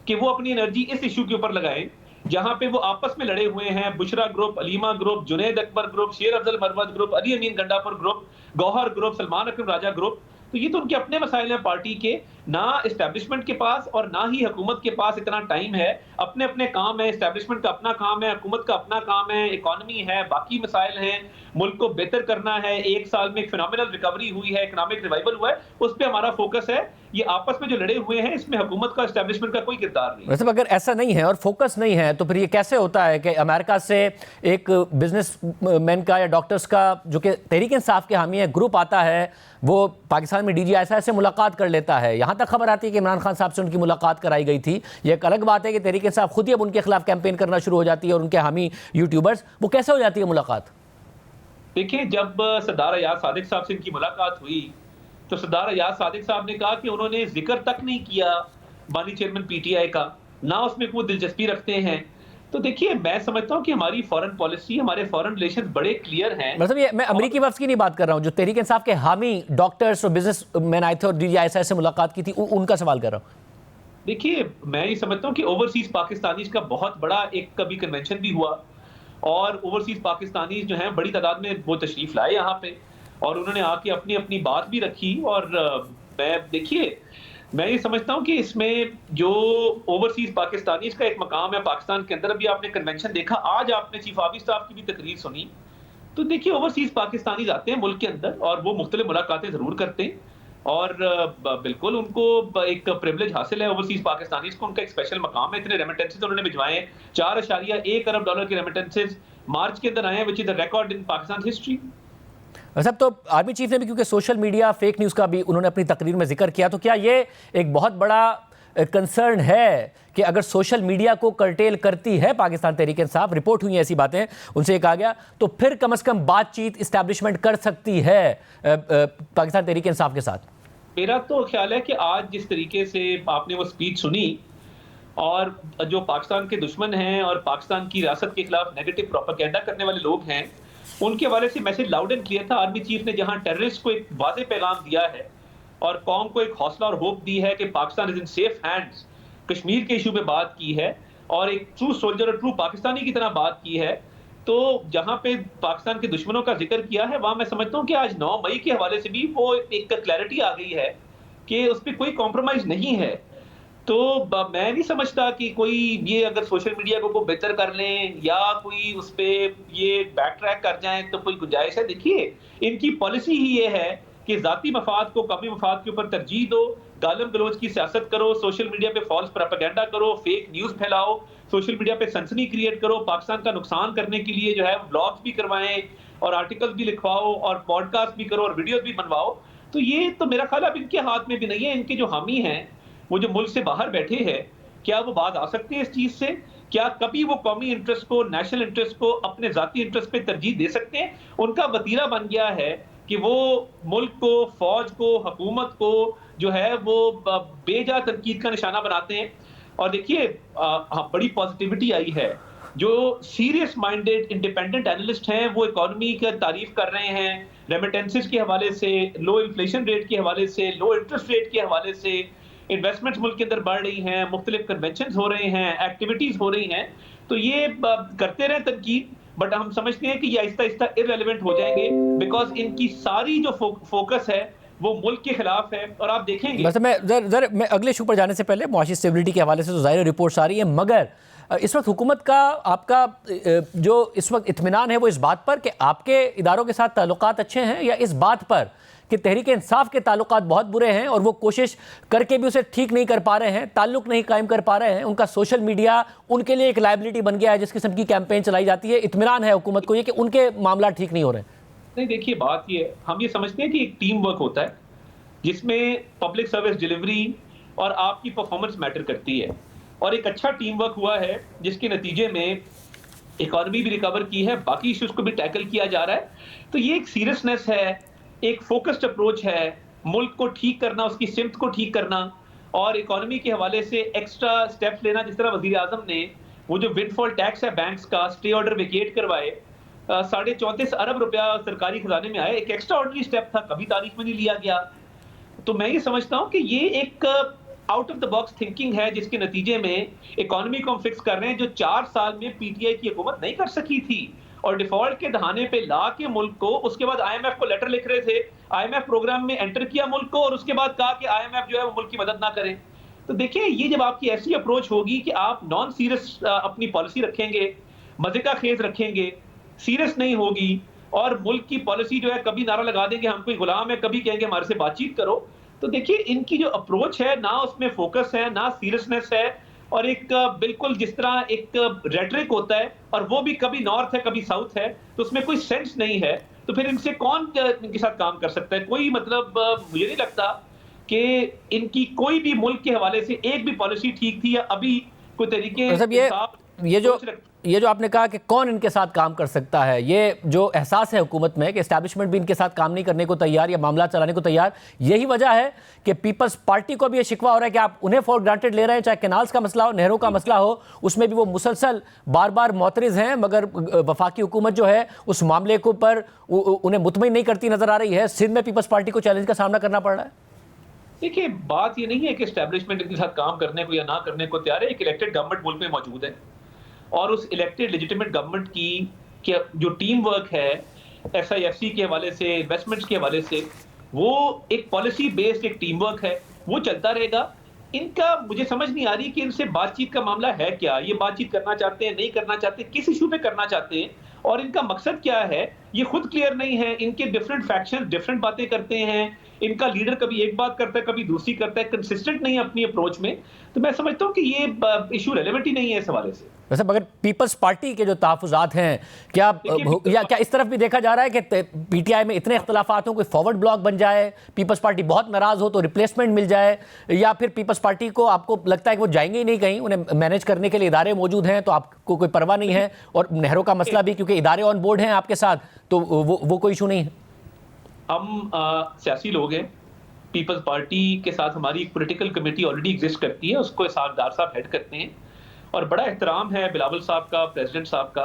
कि वो अपनी एनर्जी इस इशू के ऊपर लगाएं जहां पे वो आपस में लड़े हुए हैं। Bushra group, Aleema group, Junaid Akbar group, शेर अफजल मरवत ग्रुप, अली अमीन गंडापुर ग्रुप, गौहर ग्रुप, सलमान अकरम राजा ग्रुप। तो ये तो उनके अपने मसाइल हैं पार्टी के। ना एस्टेब्लिशमेंट के पास और ना ही हुकूमत के पास इतना टाइम है। अपने अपने काम है, एस्टेब्लिशमेंट का अपना काम है, हुकूमत का अपना काम है, इकोनॉमी है, बाकी मसाइल हैं, मुल्क को बेहतर करना है। एक साल में एक फिनोमिनल रिकवरी हुई है, इकोनॉमिक रिवाइवल हुआ है, उस पर हमारा फोकस है। ये आपस में जो लड़े हुए हैं इसमें हुकूमत का एस्टेब्लिशमेंट का कोई किरदार नहीं। वैसे अगर ऐसा नहीं है और फोकस नहीं है तो फिर ये कैसे होता है कि अमेरिका से एक बिजनेसमैन का या डॉक्टर्स का जो कि तहरीक इंसाफ के हामी है ग्रुप आता है, वो पाकिस्तान में DGI से मुलाकात कर लेता है। यहाँ तक खबर आती है कि इमरान खान साहब से उनकी मुलाकात कराई गई थी। ये एक अलग बात है कि तहरीक इंसाफ खुद ही अब उनके खिलाफ कैंपेन करना शुरू हो जाती है और उनके हामी यूट्यूबर्स। वो कैसे हो जाती है मुलाकात? देखिए जब सरदार अयाज सादिक साहब से इनकी मुलाकात हुई तो सरदार अयाज सादिक साहब ने कहा कि उन्होंने जिक्र तक नहीं किया बानी चेयरमैन पीटीआई का, ना उसमें कोई दिलचस्पी रखते हैं। तो देखिए मैं समझता हूं कि हमारी फॉरेन पॉलिसी, हमारे फॉरेन रिलेशंस बड़े क्लियर हैं। मतलब ये मैं अमेरिकी वफ्द की नहीं बात कर रहा हूं, जो तहरीक इंसाफ के हामी डॉक्टर्स और बिजनेसमैन आए थे और DGI से मुलाकात की थी, उनका सवाल कर रहा हूं। देखिए मैं ये समझता हूं कि ओवरसीज पाकिस्तानीज का बहुत बड़ा एक कभी कन्वेंशन भी हुआ और ओवरसीज पाकिस्तानीज जो हैं बड़ी तादाद में वो तशरीफ लाए यहाँ पे और उन्होंने आके अपनी अपनी बात भी रखी। और मैं ये समझता हूं कि इसमें जो ओवरसीज पाकिस्तानीज का एक मकाम है पाकिस्तान के अंदर, अभी आपने कन्वेंशन देखा, आज आपने चीफ हाफिज साहब की भी तकरीर सुनी। तो देखिए ओवरसीज पाकिस्तानीज आते हैं मुल्क के अंदर और वो मुख्तलिफ मुलाकातें जरूर करते हैं और बिल्कुल उनको एक प्रिविलेज हासिल है ओवरसीज पाकिस्तानीज को, उनका एक स्पेशल मकाम है। इतने रेमिटेंसेज उन्होंने भिजवाए हैं, $4.1 अरब के रेमिटेंसेज मार्च के अंदर आए हैं, which is the record in Pakistan history. सब तो आर्मी चीफ ने भी, क्योंकि सोशल मीडिया फेक न्यूज़ का भी उन्होंने अपनी तकरीर में जिक्र किया, तो क्या ये एक बहुत बड़ा कंसर्न है कि अगर सोशल मीडिया को कर्टेल करती है पाकिस्तान तहरीक इंसाफ, रिपोर्ट हुई ऐसी बातें, उनसे कहा गया, तो फिर कम से कम बातचीत इस्टेब्लिशमेंट कर सकती है पाकिस्तान तहरीक इंसाफ के साथ? मेरा तो ख्याल है कि आज जिस तरीके से आपने वो स्पीच सुनी और जो पाकिस्तान के दुश्मन हैं और पाकिस्तान की रियासत के खिलाफ नेगेटिव प्रोपेगेंडा करने वाले लोग हैं, उनके हवाले से मैसेज लाउड एंड क्लियर था। आर्मी चीफ ने जहां टेररिस्ट को एक वाज़ेह पैगाम दिया है और कौम को एक हौसला और होप दी है कि Pakistan is in safe hands, Kashmir के इशू पे बात की है और एक ट्रू सोल्जर और ट्रू पाकिस्तानी की तरह बात की है। तो जहां पे पाकिस्तान के दुश्मनों का जिक्र किया है वहां मैं समझता हूं कि आज 9 मई के हवाले से भी वो एक क्लैरिटी आ गई है कि उस पर कोई कॉम्प्रोमाइज नहीं है। तो मैं नहीं समझता कि कोई ये अगर सोशल मीडिया को बेहतर कर लें या कोई उस पर ये बैक ट्रैक कर जाएं तो कोई गुंजाइश है। देखिए इनकी पॉलिसी ही ये है कि जाती मफाद को कमी मफाद के ऊपर तरजीह दो, गालम गलोच की सियासत करो, सोशल मीडिया पे फॉल्स प्रोपेगेंडा करो, फेक न्यूज़ फैलाओ, सोशल मीडिया पे सनसनी क्रिएट करो, पाकिस्तान का नुकसान करने के लिए जो है ब्लॉग्स भी करवाएं और आर्टिकल्स भी लिखवाओ और पॉडकास्ट भी करो और वीडियोस भी बनवाओ। तो ये तो मेरा ख्याल अब इनके हाथ में भी नहीं है। इनके जो हामी हैं वो जो मुल्क से बाहर बैठे हैं, क्या वो बात आ सकते हैं इस चीज़ से क्या कभी वो कौमी इंटरेस्ट को, नेशनल इंटरेस्ट को अपने जाती इंटरेस्ट पे तरजीह दे सकते हैं? उनका वतीरा बन गया है कि वो मुल्क को, फौज को, हुकूमत को जो है वो बेजा तनकीद का निशाना बनाते हैं। और देखिए बड़ी पॉजिटिविटी आई है, जो सीरियस माइंडेड इंडिपेंडेंट एनालिस्ट हैं वो इकोनॉमी की तारीफ कर रहे हैं, रेमिटेंसेस के हवाले से, लो इन्फ्लेशन रेट के हवाले से, लो इंटरेस्ट रेट के हवाले से, इन्वेस्टमेंट्स मुल्क के अंदर बढ़ रही हैं, मुख्तलिफ कन्वेंशंस हो रहे हैं, एक्टिविटीज हो रही हैं, तो ये करते रहे तनकीद, बट हम समझते हैं कि ये आहिस्ता आहिस्ता इररेलेवेंट हो जाएंगे, बिकॉज इनकी सारी जो फोकस है वो मुल्क के खिलाफ है। और आप देखेंगे बस मैं अगले इशू पर जाने से पहले मुआशी स्टेबिलिटी के हवाले से तो ज़ाहिर रिपोर्ट्स आ रही है, मगर इस वक्त हुकूमत का आपका जो इस वक्त इत्मीनान है वो इस बात पर कि आपके इदारों के साथ ताल्लुकात अच्छे हैं, या इस बात पर कि तहरीक इंसाफ के ताल्लुकात बहुत बुरे हैं और वो कोशिश करके भी उसे ठीक नहीं कर पा रहे हैं, ताल्लुक नहीं कायम कर पा रहे हैं, उनका सोशल मीडिया उनके लिए एक लायबिलिटी बन गया है, जिस किस्म की कैंपेन चलाई जाती है, इत्मीनान है हुकूमत को ये कि उनके मामला ठीक नहीं हो रहे? नहीं, देखिए बात ये, हम ये समझते हैं कि एक टीम वर्क होता है जिसमें पब्लिक सर्विस डिलीवरी और आपकी परफॉर्मेंस मैटर करती है, और एक अच्छा टीम वर्क हुआ है जिसके नतीजे में इकॉनमी भी रिकवर की है, बाकी इश्यूज को भी टैकल किया जा रहा है। तो ये एक सीरियसनेस है, एक फोकस्ड अप्रोच है, मुल्क को ठीक करना, उसकी सिमत को ठीक करना, और इकॉनमी के हवाले से एक्स्ट्रा स्टेप्स लेना, जिस तरह वजीर आजम ने वो जो विंडफॉल टैक्स है बैंक्स का, स्टे ऑर्डर वेकेट करवाए, 34.5 अरब रुपया सरकारी खजाने में आए, एक एक्स्ट्रा ऑर्डिनरी स्टेप था, कभी तारीख में नहीं लिया गया। तो मैं ये समझता हूं कि ये एक out of the box thinking है, जिसके नतीजे में इकोनॉमी को हम फिक्स कर रहे हैं जो 4 साल में पीटीआई की हुकूमत नहीं कर सकी थी, और डिफॉल्ट के दहाने पे ला के मुल्क को, उसके बाद आईएमएफ को लेटर लिख रहे थे, आईएमएफ प्रोग्राम में एंटर किया मुल्क को, और उसके बाद कहा कि आईएमएफ जो है वो मुल्क की मदद ना करे। तो देखिए, ये जब आपकी ऐसी अप्रोच होगी कि आप नॉन सीरियस अपनी पॉलिसी रखेंगे, मजे का खेज रखेंगे, सीरियस नहीं होगी, और मुल्क की पॉलिसी जो है कभी नारा लगा देंगे हम कोई गुलाम है, कभी कहेंगे हमारे से बातचीत करो, तो देखिए इनकी जो अप्रोच है ना उसमें फोकस है, ना सीरियसनेस है, और एक बिल्कुल जिस तरह एक रेटरिक होता है, और वो भी कभी नॉर्थ है कभी साउथ है, तो उसमें कोई सेंस नहीं है। तो फिर इनसे कौन इनके साथ काम कर सकता है? कोई, मतलब मुझे नहीं लगता कि इनकी कोई भी मुल्क के हवाले से एक भी पॉलिसी ठीक थी, या अभी कोई तरीके ये जो आपने कहा कि कौन इनके साथ काम कर सकता है, ये जो एहसास है हुकूमत में कि एस्टैब्लिशमेंट भी इनके साथ काम नहीं करने को तैयार या मामला चलाने को तैयार, यही वजह है कि पीपल्स पार्टी को भी ये शिकवा हो रहा है कि आप उन्हें फॉर ग्रांटेड ले रहे हैं, चाहे कैनाल्स का मसला हो, नहरों का मसला हो, उसमें भी वो मुसलसल बार बार मोतरिज हैं, मगर वफाकी हुकूमत जो है उस मामले को पर उन्हें मुतमईन नहीं करती नजर आ रही है। सिंध में पीपल्स पार्टी को चैलेंज का सामना करना पड़ रहा है। देखिए, बात ये नहीं है कि एस्टैब्लिशमेंट इनके साथ काम करने को या ना करने को तैयार है, एक इलेक्टेड गवर्नमेंट मुल्क में मौजूद है, और उस इलेक्टेड लेजिटिमेट गवर्नमेंट की जो टीम वर्क है एफआईएफसी के हवाले से, इन्वेस्टमेंट्स के हवाले से, वो एक पॉलिसी बेस्ड एक टीम वर्क है, वो चलता रहेगा। इनका मुझे समझ नहीं आ रही कि इनसे बातचीत का मामला है क्या, ये बातचीत करना चाहते हैं, नहीं करना चाहते, किस इशू पे करना चाहते हैं, और इनका मकसद क्या है, ये खुद क्लियर नहीं है। इनके डिफरेंट फैक्शंस डिफरेंट बातें करते हैं, इनका लीडर कभी एक बात करता है कभी दूसरी करता है, कंसिस्टेंट नहीं है अपनी अप्रोच में। तो मैं समझता हूं कि ये इशू रेलेवेंट ही नहीं है इस हवाले से। वैसे मगर पीपल्स पार्टी के जो तहफ़्फ़ुज़ात हैं, क्या इस तरफ भी देखा जा रहा है कि पीटीआई में इतने इख्तलाफात हों, कोई फॉरवर्ड ब्लॉक बन जाए, पीपल्स पार्टी बहुत नाराज़ हो तो रिप्लेसमेंट मिल जाए, या फिर पीपल्स पार्टी को आपको लगता है कि वो जाएंगे ही नहीं कहीं, उन्हें मैनेज करने के लिए इदारे मौजूद हैं तो आपको कोई परवाह नहीं है, और नहरों का मसला भी क्योंकि इदारे ऑन बोर्ड हैं आपके साथ, तो वो कोई इशू नहीं है? हम सियासी लोग हैं, पीपल्स पार्टी के साथ हमारी एक पॉलिटिकल कमेटी ऑलरेडी एग्जिस्ट करती है, उसको इसाक़ साहब हेड करते हैं, और बड़ा एहतराम है बिलावल साहब का, प्रेसिडेंट साहब का,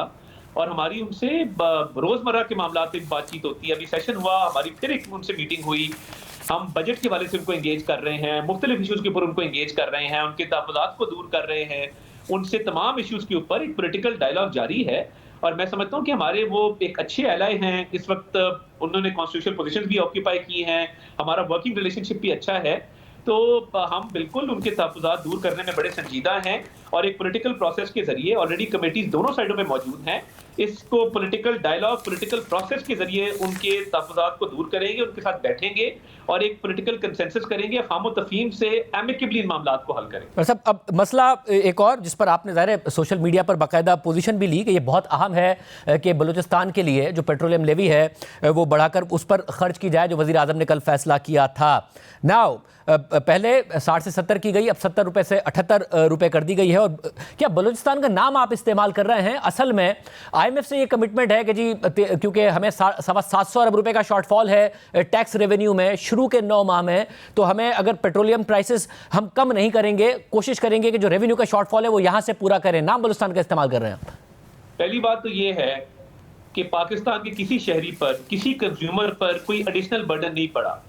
और हमारी उनसे रोज़मर्रा के मामलात पे बातचीत होती है। अभी सेशन हुआ, हमारी फिर एक उनसे मीटिंग हुई, हम बजट के हवाले से उनको एंगेज कर रहे हैं, मुख्तलिफ इशूज़ के ऊपर उनको एंगेज कर रहे हैं, उनके तहफ़्फ़ुज़ात को दूर कर रहे हैं, उनसे तमाम इशूज़ के ऊपर एक पॉलिटिकल डायलॉग जारी है। और मैं समझता हूँ कि हमारे वो एक अच्छे एलाय हैं, इस वक्त उन्होंने कॉन्स्टिट्यूशनल पोजीशंस भी ऑक्यूपाई की हैं, हमारा वर्किंग रिलेशनशिप भी अच्छा है, तो हम बिल्कुल उनके तहफ़्फ़ुज़ात दूर करने में बड़े संजीदा हैं, और एक पॉलिटिकल प्रोसेस के जरिए ऑलरेडी कमेटीज दोनों साइडों पे मौजूद हैं, इसको पॉलिटिकल डायलॉग, पॉलिटिकल प्रोसेस के जरिए उनके तहफ़्फ़ुज़ात को दूर करेंगे, उनके साथ बैठेंगे और एक पॉलिटिकल कंसेंसस करेंगे, ख़ामो तफ़हीम से एमिकेबली इन मामलात को हल करेंगे। सब अब मसला एक और जिस पर आपने ज़ाहिर है सोशल मीडिया पर बाकायदा पोजीशन भी ली कि ये बहुत अहम है कि बलूचिस्तान के लिए जो पेट्रोलियम लेवी है वो बढ़ाकर उस पर खर्च की जाए, जो वज़ीर आज़म ने कल फैसला किया था। नाउ पहले 60 से 70 की गई, अब 70 रुपये से 78 रुपये कर दी गई है। और क्या बलूचिस्तान का नाम आप इस्तेमाल कर रहे हैं? असल में IMF से ये कमिटमेंट है कि जी क्योंकि हमें 750 अरब रुपए का शॉर्टफॉल है टैक्स रेवेन्यू में शुरू के 9 माह में, तो हमें अगर पेट्रोलियम प्राइसेस हम कम नहीं करेंगे, कोशिश करेंगे कि जो रेवेन्यू का शॉर्टफॉल है वो यहाँ से पूरा करें। नाम बलूचिस्तान का इस्तेमाल कर रहे हैं। पहली बात तो ये है कि पाकिस्तान के किसी शहरी पर, किसी कंज्यूमर पर कोई एडिशनल बर्डन नहीं पड़ा,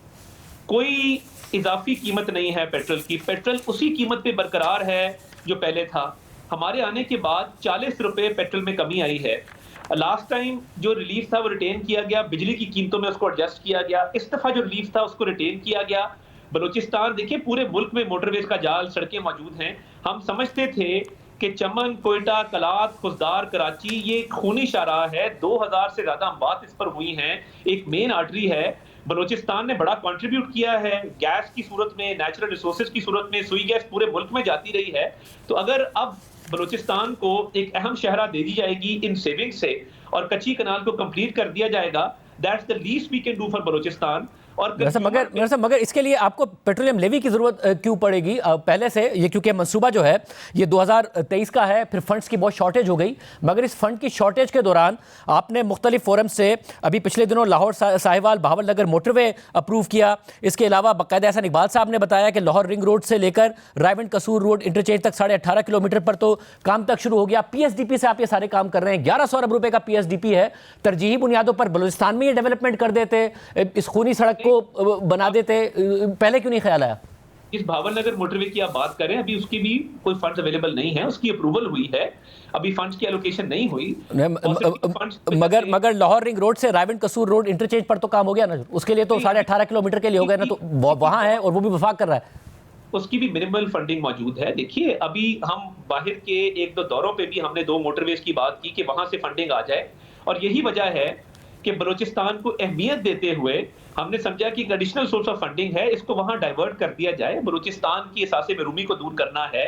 कोई इजाफी कीमत नहीं है पेट्रोल की। पेट्रोल उसी कीमत पे बरकरार है जो पहले था। हमारे आने के बाद 40 रुपए पेट्रोल में कमी आई है। लास्ट टाइम जो रिलीफ था वो रिटेन किया गया, बिजली की कीमतों में उसको एडजस्ट किया गया। इस दफा जो रिलीफ था उसको रिटेन किया गया। बलूचिस्तान देखिए, पूरे मुल्क में मोटरवेज का जाल, सड़कें मौजूद हैं। हम समझते थे कि चमन, कोयटा, कलात, खुजदार, कराची ये खूनी शाहराह है। 2000 से ज्यादा अमवात इस पर हुई हैं। एक मेन आर्टरी है। बलूचिस्तान ने बड़ा कंट्रीब्यूट किया है गैस की सूरत में, नेचुरल रिसोर्सेज की सूरत में। सुई गैस पूरे मुल्क में जाती रही है। तो अगर अब बलूचिस्तान को एक अहम शहरा दे दी जाएगी इन सेविंग से और कच्ची कनाल को कंप्लीट कर दिया जाएगा, that's the least we can do for Balochistan. और मगर इसके लिए आपको पेट्रोलियम लेवी की जरूरत क्यों पड़ेगी पहले से? ये क्योंकि मंसूबा जो है ये 2023 का है, फिर फंड्स की बहुत शॉर्टेज हो गई। मगर इस फंड की शॉर्टेज के दौरान आपने मुख्तलिफ फोरम से अभी पिछले दिनों लाहौर साहिवाल भावल नगर मोटरवे अप्रूव किया। इसके अलावा बाकायदा एहसान इकबाल साहब ने बताया कि लाहौर रिंग रोड से लेकर रायवंड कसूर रोड इंटरचेंज तक 18.5 किलोमीटर पर तो काम तक शुरू हो गया। PSDP से आप ये सारे काम कर रहे हैं। 1100 अरब रुपए का PSDP है। तरजीही बुनियादों पर बलूचिस्तान में ये डेवलपमेंट कर देते, इस खूनी सड़क को बना देते, पहले क्यों नहीं ख्याल आया? इस भावल नगर मोटरवे की आप बात करें, अभी उसकी भी कोई फंड्स अवेलेबल नहीं है। उसकी अप्रूवल हुई है, अभी फंड्स की एलोकेशन नहीं हुई। मगर लाहौर रिंग रोड से रायवंड कसूर रोड इंटरचेंज पर तो काम हो गया ना। उसके लिए तो 18.5 किलोमीटर के लिए हो गया ना, तो वहां है और वो भी वफाक कर रहा है। उसकी भी मिनिमल फंडिंग मौजूद है। देखिए, अभी हम बाहर के 1-2 दौरों पे भी हमने 2 मोटरवेज की बात की कि वहां से फंडिंग आ जाए। और यही वजह है कि बलूचिस्तान को अहमियत देते हुए हमने समझा कि एक एडिशनल सोर्स ऑफ फंडिंग है, इसको वहां डाइवर्ट कर दिया जाए। बलूचिस्तान की एहसास महरूमी को दूर करना है,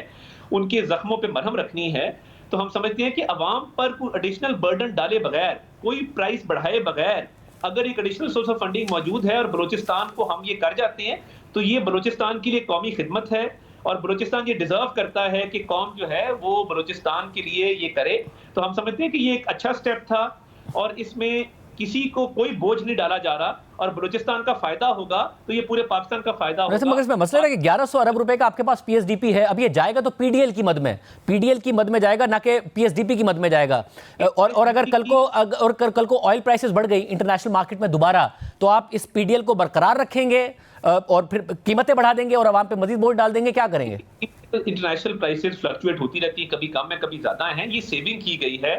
उनके जख्मों पे मरहम रखनी है। तो हम समझते हैं कि अवाम पर कोई एडिशनल बर्डन डाले बगैर, कोई प्राइस बढ़ाए बगैर अगर एक एडिशनल सोर्स ऑफ फंडिंग मौजूद है और बलूचिस्तान को हम ये कर जाते हैं, तो ये बलूचिस्तान के लिए कौमी खिदमत है। और बलूचिस्तान ये डिजर्व करता है कि कौम जो है वो बलूचिस्तान के लिए ये करे। तो हम समझते हैं कि ये एक अच्छा स्टेप था और इसमें किसी को कोई बोझ नहीं डाला जा रहा और बलूचिस्तान का फायदा होगा तो ये पूरे पाकिस्तान का फायदा होगा। मगर इसमें मसला है कि 1100 अरब रुपए का आपके पास PSDP है। अब ये जाएगा तो PDL की मद में, PDL की मद में जाएगा, ना कि PSDP की मद में जाएगा। और अगर कल को ऑयल प्राइसेस बढ़ गई इंटरनेशनल मार्केट में दोबारा, तो आप इस PDL को बरकरार रखेंगे और फिर कीमतें बढ़ा देंगे और आवाम पे मजीद बोझ डाल देंगे? क्या करेंगे? इंटरनेशनल प्राइसेस फ्लक्चुएट होती रहती है, कभी कम है कभी ज्यादा है। ये सेविंग की गई है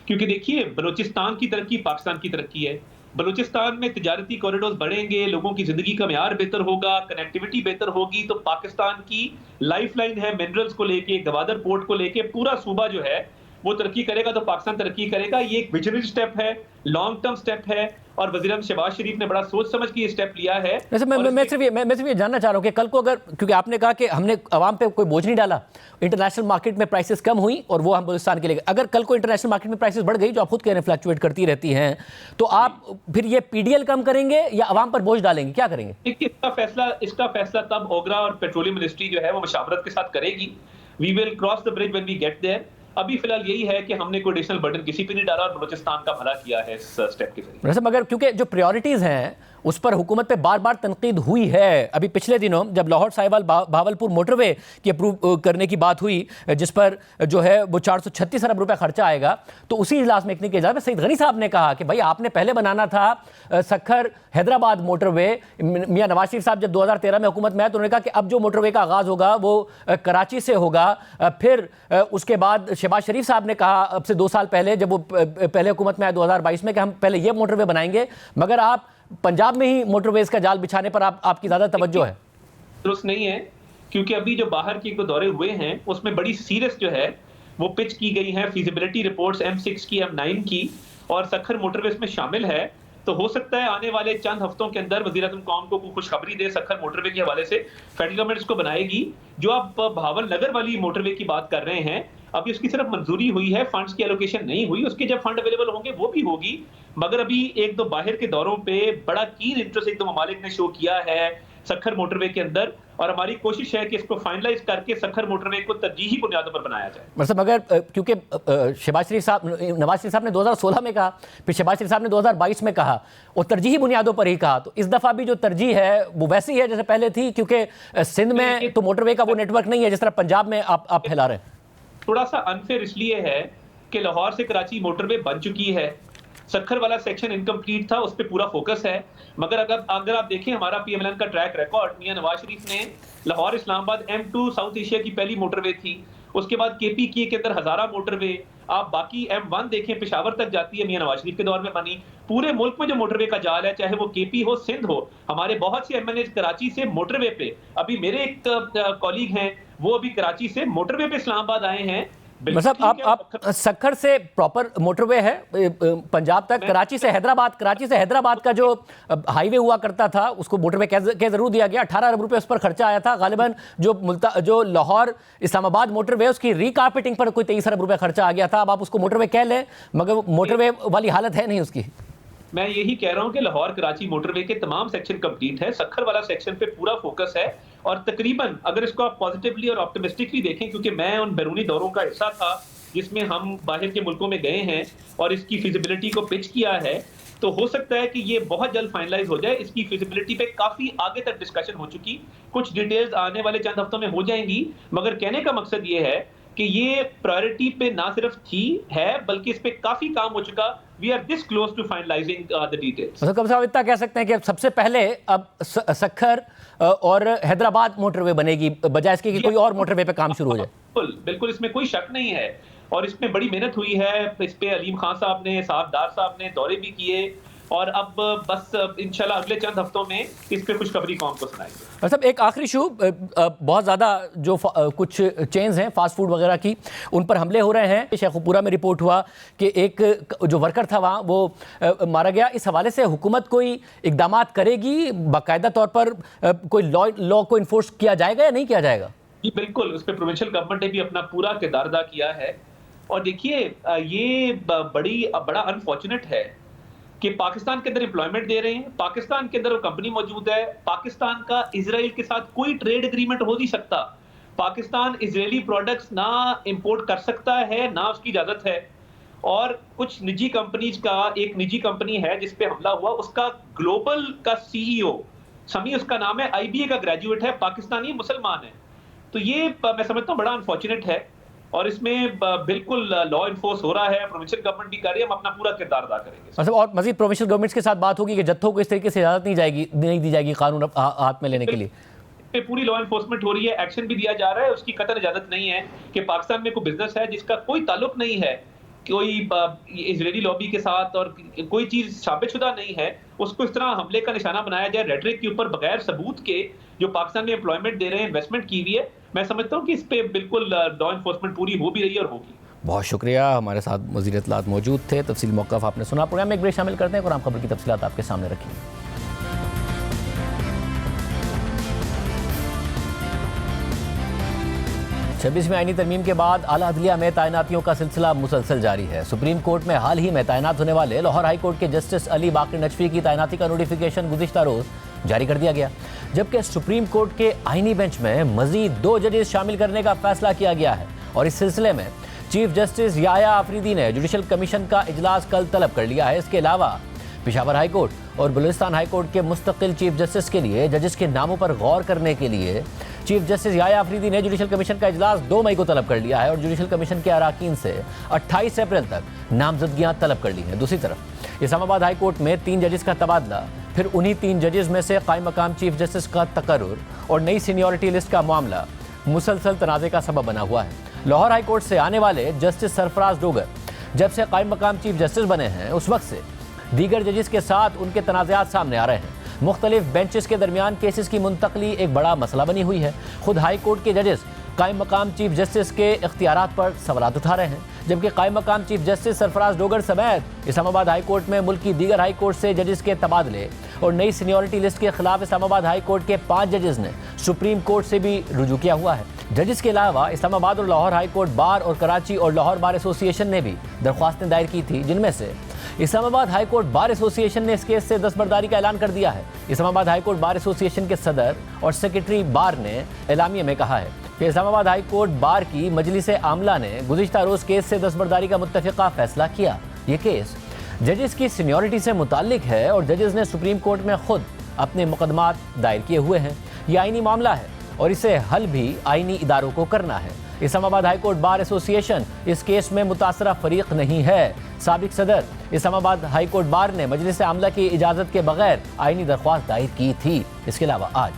क्योंकि देखिए, बलूचिस्तान की तरक्की पाकिस्तान की तरक्की है। बलूचिस्तान में तिजारती कॉरिडोर बढ़ेंगे, लोगों की जिंदगी का म्यार बेहतर होगा, कनेक्टिविटी बेहतर होगी, तो पाकिस्तान की लाइफलाइन है मिनरल्स को लेके, गवादर पोर्ट को लेके, पूरा सूबा जो है वो तरक्की करेगा तो पाकिस्तान तरक्की करेगा। ये एक विजनरी स्टेप है, लॉन्ग टर्म स्टेप है और वज़ीर-ए-आज़म शहबाज शरीफ ने बड़ा सोच समझ के ये स्टेप लिया है। मैं सिर्फ ये जानना चाह रहा हूँ कि कल को अगर, क्योंकि आपने कहा कि हमने आवाम पे कोई बोझ नहीं डाला, इंटरनेशनल मार्केट में प्राइसेस कम हुई और वो हम बलूचिस्तान के लिए, अगर कल को इंटरनेशनल मार्केट में प्राइसेस बढ़ गई, जो आप खुद कह रहे हैं फ्लक्चुएट करती रहती हैं, तो आप फिर ये PDL कम करेंगे या आवाम पर बोझ डालेंगे? क्या करेंगे? इसका फैसला तब ओगरा और पेट्रोलियम मिनिस्ट्री जो है वो मशावरत के साथ करेगी। We will cross the bridge when we get there. अभी फिलहाल यही है कि हमने कोई एडिशनल बर्डन किसी पे नहीं डाला और बलूचिस्तान का भला किया है इस स्टेप के जरिए। मगर क्योंकि जो प्रायोरिटीज हैं उस पर हुकूमत पे बार बार तनकीद हुई है। अभी पिछले दिनों जब लाहौर साहिवाल भावलपुर मोटरवे की अप्रूव करने की बात हुई, जिस पर जो है वो 436 अरब रुपए खर्चा आएगा, तो उसी इजलास में इकनी के इजलास में सईद गनी साहब ने कहा कि भाई आपने पहले बनाना था सखर हैदराबाद मोटरवे। मियां नवाज शरीफ साहब जब 2013 में हुकूमत में आए तो उन्होंने कहा कि अब जो मोटरवे का आगाज़ होगा वो कराची से होगा। फिर उसके बाद शहबाज शरीफ साहब ने कहा अब से 2 साल पहले, जब वो पहले हुकूमत में आए 2022 में, कि हम पहले ये मोटरवे बनाएंगे। मगर आप पंजाब में ही मोटरवेज का जाल बिछाने पर आपकी ज्यादा तवज्जो है। दुरुस्त नहीं है, क्योंकि अभी जो बाहर के 1-2 दौरे हुए हैं उसमें बड़ी सीरियस जो है वो पिच की गई हैं फीजिबिलिटी रिपोर्ट्स M6 की, M9 की, और सखर मोटरवे इसमें शामिल है। तो हो सकता है आने वाले चंद हफ्तों के अंदर वज़ीर-ए-आज़म कौम को खुशखबरी दे सखर मोटरवे के हवाले से। फेडरल गवर्नमेंट इसको बनाएगी। जो आप भावल नगर वाली मोटरवे की बात कर रहे हैं, अभी उसकी सिर्फ मंजूरी हुई है, फंड्स की एलोकेशन नहीं हुई। उसके जब फंड अवेलेबल होंगे वो भी होगी, मगर अभी एक दो बाहर के दौरों पे बड़ा कीन इंटरेस्ट एक दो ममालिक ने शो किया है सखर मोटरवे के अंदर, और हमारी कोशिश है कि इसको फाइनलाइज करके सखर मोटरवे को तरजीही बुनियादों पर बनाया जाए। मतलब अगर क्योंकि नवाज शरीफ साहब ने 2016 में कहा, फिर शहबाज शरीफ साहब ने 2022 में कहा, और तरजीही बुनियादों पर ही कहा, तो इस दफा भी जो तरजीह है वो वैसी है जैसे पहले थी, क्योंकि सिंध में तो मोटरवे का वो नेटवर्क नहीं है जिस तरह पंजाब में आप फैला रहे हैं। थोड़ा सा अनफेयर इसलिए है कि लाहौर से कराची मोटरवे बन चुकी है, सखर वाला सेक्शन इनकम्प्लीट था, उस पर पूरा फोकस है। मगर अगर आप देखें हमारा PMLN का ट्रैक रिकॉर्ड, मियां नवाज शरीफ ने Lahore Islamabad M2 south Asia की पहली मोटरवे थी, उसके बाद KPK के अंदर हजारा मोटरवे, आप बाकी M1 देखें पेशावर तक जाती है, मियां नवाज शरीफ के दौर में बनी। पूरे मुल्क में जो मोटरवे का जाल है, चाहे वो KP हो, सिंध हो, हमारे बहुत से MNAs कराची से मोटरवे पे, अभी मेरे एक कॉलीग हैं वो अभी कराची से मोटरवे पे इस्लामाबाद आए हैं। मतलब आप सखर से प्रॉपर मोटरवे है पंजाब तक, कराची से हैदराबाद का जो हाईवे हुआ करता था उसको मोटरवे कह जरूर दिया गया। 18 अरब रुपए उस पर खर्चा आया था गालिबन। जो लाहौर इस्लामाबाद मोटरवे उसकी रीकारपेटिंग पर कोई 23 अरब रुपए खर्चा आ गया था। अब आप उसको मोटरवे कह लें, मगर मोटरवे वाली हालत है नहीं उसकी। मैं यही कह रहा हूं कि लाहौर कराची मोटरवे के तमाम सेक्शन कंप्लीट है, सखर वाला सेक्शन पे पूरा फोकस है, और तकरीबन अगर इसको आप पॉजिटिवली और ऑप्टिमिस्टिकली देखें, क्योंकि मैं उन बैरूनी दौरों का हिस्सा था जिसमें हम बाहर के मुल्कों में गए हैं और इसकी फिजिबिलिटी को पिच किया है, तो हो सकता है कि ये बहुत जल्द फाइनलाइज हो जाए। इसकी फिजिबिलिटी पे काफी आगे तक डिस्कशन हो चुकी, कुछ डिटेल्स आने वाले चंद हफ्तों में हो जाएंगी, मगर कहने का मकसद ये है कि ये प्रायोरिटी पे ना सिर्फ है बल्कि इस पे काफी काम हो चुका। We are this close to finalising the details. मतलब कम से कम इतना कह सकते हैं कि सबसे पहले अब सखर और हैदराबाद मोटरवे बनेगी, बजाय इसके कि कोई और मोटरवे पे काम शुरू हो जाए। बिल्कुल इसमें कोई शक नहीं है, और इसमें बड़ी मेहनत हुई है। इस पे अलीम खान साहब ने, साहब डार साहब ने दौरे भी किए, और अब बस इंशाल्लाह अगले चंद हफ्तों में इस पे खुशखबरी कौम को सुनाएंगे। मतलब एक आखिरी इशू, बहुत ज़्यादा जो कुछ चेन्स हैं फास्ट फूड वगैरह की, उन पर हमले हो रहे हैं। शेखुपुरा में रिपोर्ट हुआ कि एक जो वर्कर था वहाँ वो मारा गया। इस हवाले से हुकूमत कोई इकदाम करेगी, बाकायदा तौर पर कोई लॉ को इन्फोर्स किया जाएगा या नहीं किया जाएगा? जी बिल्कुल, उस पर प्रोविंशियल गवर्नमेंट ने भी अपना पूरा किरदार अदा किया है। और देखिए ये बड़ा अनफॉर्चुनेट है कि पाकिस्तान के अंदर एम्प्लॉयमेंट दे रहे हैं, पाकिस्तान के अंदर वो कंपनी मौजूद है, पाकिस्तान का इजराइल के साथ कोई ट्रेड एग्रीमेंट हो नहीं सकता, पाकिस्तान इजरायली प्रोडक्ट्स ना इंपोर्ट कर सकता है ना उसकी इजाजत है। और कुछ निजी कंपनीज का, एक निजी कंपनी है जिस पे हमला हुआ, उसका ग्लोबल का CEO समी उसका नाम है, IBA का ग्रेजुएट है, पाकिस्तानी मुसलमान है। तो ये मैं समझता हूँ बड़ा अनफॉर्चुनेट है, और इसमें बिल्कुल लॉ इन्फोर्स हो रहा है, प्रोविंशियल गवर्नमेंट भी कर रही है, हम अपना पूरा किरदार अदा करेंगे। मतलब और मजीद प्रोविंशियल गवर्नमेंट्स के साथ बात होगी कि जत्थों को इस तरीके से इजाजत नहीं दी जाएगी कानून हाथ में लेने के लिए। पे पूरी लॉ एनफोर्समेंट हो रही है, एक्शन भी दिया जा रहा है, उसकी कतई इजाजत नहीं है कि पाकिस्तान में कोई बिजनेस है जिसका कोई ताल्लुक नहीं है कोई इजरायली लॉबी के साथ, और कोई चीज साबितशुदा नहीं है, उसको इस तरह हमले का निशाना बनाया जाए रेटरिक के ऊपर बगैर सबूत के, जो पाकिस्तान में एम्प्लॉयमेंट दे रहे हैं, इन्वेस्टमेंट की हुई है। मैं समझता हूँ कि इस पे बिल्कुल लॉ एनफोर्समेंट पूरी हो भी रही है और होगी। बहुत शुक्रिया, हमारे साथ वज़ीर इत्तलात मौजूद थे। तफसील मौक़िफ़ आपने सुना। प्रोग्राम में एक ब्रेक शामिल करते हैं, कुरान खबर की तफसीलात आपके सामने रखेंगे। 26वीं आईनी तरमीम के बाद आला अदलिया में तैनातियों का सिलसिला मुसलसल जारी है। सुप्रीम कोर्ट में हाल ही में तैनात होने वाले लाहौर हाई कोर्ट के जस्टिस अली बाकर नजफी की तैनाती का नोटिफिकेशन गुज़िश्ता रोज़ जारी कर दिया गया, जबकि सुप्रीम कोर्ट के आईनी बेंच में मजीद 2 जजेस शामिल करने का फैसला किया गया है। और इस सिलसिले में चीफ जस्टिस याया आफरीदी ने जुडिशल कमीशन का इजलास कल तलब कर लिया है। इसके अलावा पेशावर हाई कोर्ट और बलूचिस्तान हाई कोर्ट के मुस्तकिल चीफ जस्टिस के लिए जजेस के नामों पर गौर करने के लिए चीफ जस्टिस याया आफरीदी ने जुडिशल कमीशन का इजलास 2 मई को तलब कर लिया है और जुडिशल कमीशन के अरकान से 28 अप्रैल तक नामजदगियां तलब कर ली हैं। दूसरी तरफ इस्लामाबाद हाई कोर्ट में 3 जजेस का तबादला, फिर उन्हीं 3 जजेस में से कायम मकाम चीफ जस्टिस का तकर्रुर और नई सीनियरिटी लिस्ट का मामला मुसलसल तनाज़े का सबब बना हुआ है। लाहौर हाई कोर्ट से आने वाले जस्टिस सरफराज डोगर जब से कायम मकाम चीफ जस्टिस बने हैं, उस वक्त से दीगर जजेस के साथ उनके तनाज़ात सामने आ रहे हैं। मुख्तलिफ बेंचेस के दरमियान केसेस की मुंतकली एक बड़ा मसला बनी हुई है। खुद हाई कोर्ट के जजेस कायम मकाम चीफ जस्टिस के इख्तियारात पर सवालात उठा रहे हैं, जबकि कायम मकाम चीफ जस्टिस सरफराज डोगर समेत इस्लामाबाद हाई कोर्ट में मुल्क की दीगर हाई कोर्ट से जजेस के तबादले और नई सीनियरिटी लिस्ट के खिलाफ इस्लामाबाद हाई कोर्ट के 5 जजेस ने सुप्रीम कोर्ट से भी रुजू किया हुआ है। जजेस के अलावा इस्लामाबाद और लाहौर हाई कोर्ट बार और कराची और लाहौर बार एसोसिएशन ने भी दरख्वास्तें दायर की थी, जिनमें से Islamabad high court bar association ने इस केस से दस्तबरदारी का ऐलान कर दिया है। Islamabad high court bar association के सदर और सेक्रेटरी बार ने एलामिये में कहा है कि इस्लामाबाद हाई कोर्ट बार की मजलिस आमला ने गुज़िश्ता रोज़ केस से दस्तबरदारी का मुत्तफ़िक़ा फैसला किया। ये केस जजेस की सीनियरिटी से मुताल्लिक है और जजेस ने सुप्रीम कोर्ट में खुद अपने मुकदमात दायर किए हुए हैं। यह आइनी मामला है और इसे हल भी आइनी इदारों को करना है। Islamabad high court bar association इस केस में मुतासरा फरीक नहीं है। साबिक सदर इस्लामाबाद हाई कोर्ट बार ने मजलिस आमला की इजाज़त के बगैर आइनी दरख्वास्त दायर की थी। इसके अलावा आज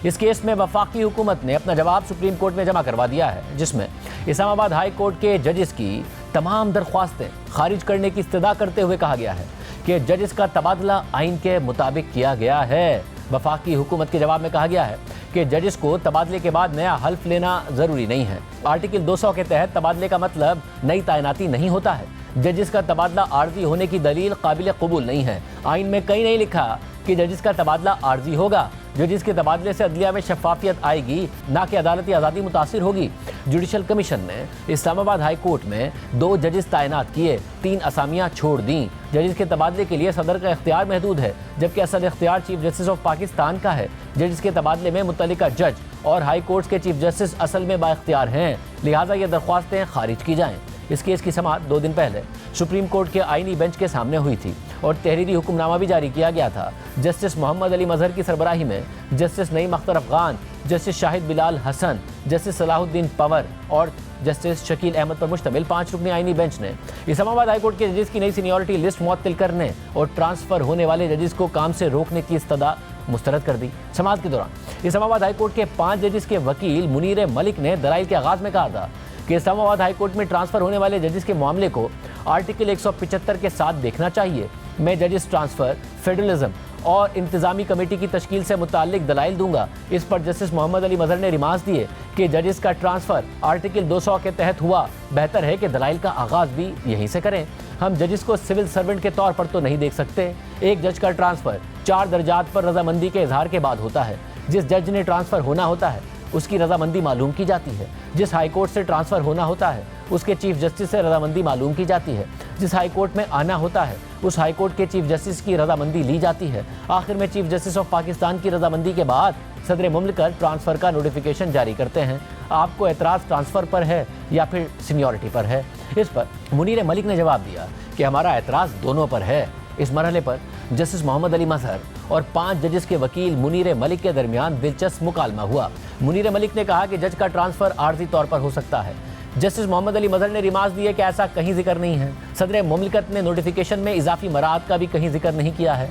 इस केस में वफाकी हुकूमत ने अपना जवाब सुप्रीम कोर्ट में जमा करवा दिया है, जिसमें इस्लामाबाद हाई कोर्ट के जजेस की तमाम दरख्वास्तें खारिज करने की इस्तदा करते हुए कहा गया है कि जजेस का तबादला आइन के मुताबिक किया गया है। वफाकी हुकूमत के जवाब में कहा गया है कि जजेस को तबादले के बाद नया हल्फ लेना ज़रूरी नहीं है। आर्टिकल 200 के तहत तबादले का मतलब नई तैनाती नहीं होता है। जजेस का तबादला आर्जी होने की दलील काबिल कबूल नहीं है। आइन में कहीं नहीं लिखा कि जजेस का तबादला आर्जी होगा। जजेस के तबादले से अदलिया में शफाफियत आएगी, ना कि अदालती आज़ादी मुतासिर होगी। जुडिशल कमीशन ने इस्लामाबाद हाई कोर्ट में 2 जजेस तैनात किए, 3 असामियाँ छोड़ दी। जजेस के तबादले के लिए सदर का इख्तियार महदूद है, जबकि असल इख्तियार चीफ जस्टिस ऑफ पाकिस्तान का है। जजेस के तबादले में मुतल्लिका जज और हाई कोर्ट के चीफ जस्टिस असल में बाइख्तियार हैं, लिहाजा ये दरख्वास्तें खारिज की जाएँ। इस केस की समाअत 2 दिन पहले सुप्रीम कोर्ट के आइनी बेंच के सामने हुई थी और तहरीरी हुक्मनामा भी जारी किया गया था। जस्टिस मोहम्मद अली मजहर की सरबराही में justice Naeem Akhtar Afghan, justice Shahid Bilal Hassan, justice Salahuddin Panhwar और जस्टिस शकील अहमद पर मुश्तमिल 5 रुकनी आइनी बेंच ने इस्लामाबाद हाई कोर्ट के जजेस की नई सीनियरिटी लिस्ट मुअत्तल करने और ट्रांसफ़र होने वाले जजेस को काम से रोकने की इस्तदा मुस्तरद कर दी। समाअत के दौरान इस्लामाबाद हाई कोर्ट के 5 जजेस के वकील मुनीर मलिक ने दलाइल के आगाज़ में कहा था कि इस्लामाबाद हाई कोर्ट में ट्रांसफ़र होने वाले जजेस के मामले को आर्टिकल 175 के साथ देखना चाहिए। मैं जजेस ट्रांसफ़र, फेडरलिज्म और इंतज़ामी कमेटी की तश्कील से मुताल्लिक दलाइल दूंगा। इस पर जस्टिस मोहम्मद अली मजहर ने रिमार्क्स दिए कि जजेस का ट्रांसफ़र आर्टिकल 200 के तहत हुआ, बेहतर है कि दलाइल का आगाज़ भी यहीं से करें। हम जजेस को सिविल सर्वेंट के तौर पर तो नहीं देख सकते। एक जज का ट्रांसफ़र 4 दर्जात पर रजामंदी के इजहार के बाद होता है। जिस जज ने ट्रांसफ़र होना होता है उसकी रजामंदी मालूम की जाती है। जिस हाई कोर्ट से ट्रांसफ़र होना होता है उसके चीफ जस्टिस से रजामंदी मालूम की जाती है। जिस हाई कोर्ट में आना होता है उस हाई कोर्ट के चीफ जस्टिस की रजामंदी ली जाती है। आखिर में चीफ जस्टिस ऑफ पाकिस्तान की रजामंदी के बाद सदर मुमलिकत ट्रांसफ़र का नोटिफिकेशन जारी करते हैं। आपको एतराज़ ट्रांसफ़र पर है या फिर सीनियरिटी पर है? इस पर मुनीर मलिक ने जवाब दिया कि हमारा एतराज़ दोनों पर है। इस मरहले पर जस्टिस मोहम्मद अली मजहर और 5 जजेस के वकील मुनीर मलिक के दरमियान दिलचस्प मुकालमा हुआ। मुनीर मलिक ने कहा कि जज का ट्रांसफ़र आर्जी तौर पर हो सकता है। जस्टिस मोहम्मद अली मजहर ने रिमार्क्स दिए कि ऐसा कहीं जिक्र नहीं है। सदर मुमलिकत ने नोटिफिकेशन में इजाफी मराहत का भी कहीं जिक्र नहीं किया है।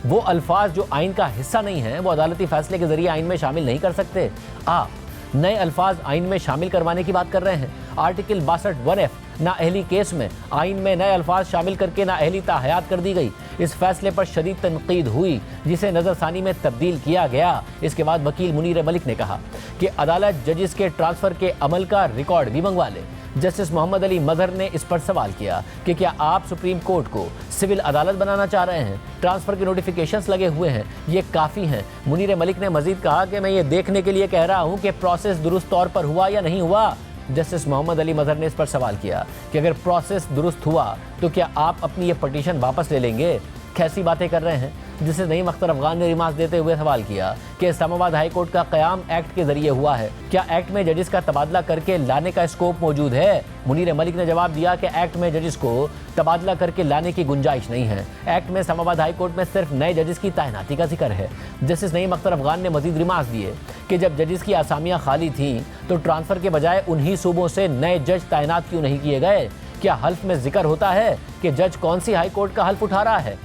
वो अल्फाज जो आइन का हिस्सा नहीं है वो अदालती फैसले के जरिए आइन में शामिल नहीं कर सकते। आप नए अल्फाज आइन में शामिल करवाने की बात कर रहे हैं। आर्टिकल 62(1)(f) नाअहली केस में आइन में नए अल्फाज शामिल करके नाअहली ताहयात कर दी गई। इस फैसले पर शदीद तनकीद हुई, जिसे नज़रसानी में तब्दील किया गया। इसके बाद वकील मुनीर मलिक ने कहा कि अदालत जजेस के ट्रांसफ़र के अमल का रिकॉर्ड भी मंगवा ले। जस्टिस मोहम्मद अली मजहर ने इस पर सवाल किया कि क्या आप सुप्रीम कोर्ट को सिविल अदालत बनाना चाह रहे हैं? ट्रांसफ़र के नोटिफिकेशंस लगे हुए हैं, ये काफ़ी हैं। मुनीर मलिक ने मजीद कहा कि मैं ये देखने के लिए कह रहा हूँ कि प्रोसेस दुरुस्त तौर पर हुआ या नहीं हुआ। जस्टिस मोहम्मद अली मजहर ने इस पर सवाल किया कि अगर प्रोसेस दुरुस्त हुआ तो क्या आप अपनी ये पटिशन वापस ले लेंगे? कैसी बातें कर रहे हैं? जिसे नईम अख्तर अफगान ने रिमार्क्स देते हुए सवाल किया कि इस्लामाबाद हाई कोर्ट का क़याम एक्ट के जरिए हुआ है, क्या एक्ट में जजेस का तबादला करके लाने का स्कोप मौजूद है? मुनीर मलिक ने जवाब दिया कि एक्ट में जजेस को तबादला करके लाने की गुंजाइश नहीं है। एक्ट में इस्लामाबाद हाई कोर्ट में सिर्फ नए जजेस की तैनाती का जिक्र है। जस्टिस नईम अख्तर अफगान ने मजीद रिमार्क्स दिए कि जब जजेस की आसामियाँ खाली थीं तो ट्रांसफ़र के बजाय उन्हीं सूबों से नए जज तैनात क्यों नहीं किए गए? क्या हल्फ में जिक्र होता है कि जज कौन सी हाई कोर्ट का हल्फ उठा रहा है?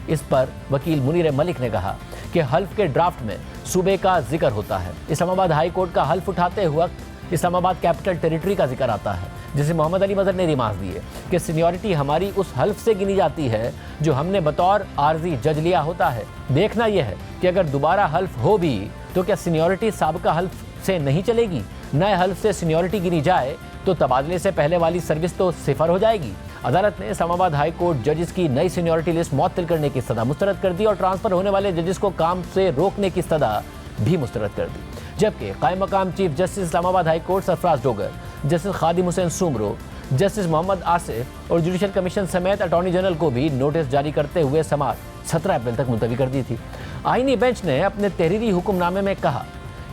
इस पर वकील मुनीर मलिक ने कहा कि हल्फ के ड्राफ्ट में सूबे का जिक्र होता है। इस्लामाबाद हाई कोर्ट का हल्फ उठाते वक्त इस्लामाबाद कैपिटल टेरिटरी का जिक्र आता है, जिसे मोहम्मद अली मजहर ने रिमार्क्स दिए कि सीनियरिटी हमारी उस हल्फ से गिनी जाती है जो हमने बतौर आर्जी जज लिया होता है। देखना यह है कि अगर दोबारा हल्फ हो भी तो क्या सीनियरिटी साबिका हल्फ से नहीं चलेगी? नए हल्फ से सीनियरिटी गिनी जाए तो तबादले से पहले वाली सर्विस तो सिफर हो जाएगी। अदालत ने इस्लामाबाद हाई कोर्ट जजेस की नई सीनियरिटी लिस्ट मुअत्तल करने की सजा मुस्तरद कर दी और ट्रांसफर होने वाले जजेस को काम से रोकने की सजा भी मुस्तरद कर दी। जबकि कायम मकाम chief justice Islamabad high court Sarfaraz Dogar, justice Khadim Hussain Soomro, justice Mohammad Asif और जुडिशल कमीशन समेत अटॉर्नी जनरल को भी नोटिस जारी करते हुए समाअत 17 अप्रैल तक मुलतवी कर दी थी। आईनी बेंच ने अपने तहरीरी हुक्मनामे में कहा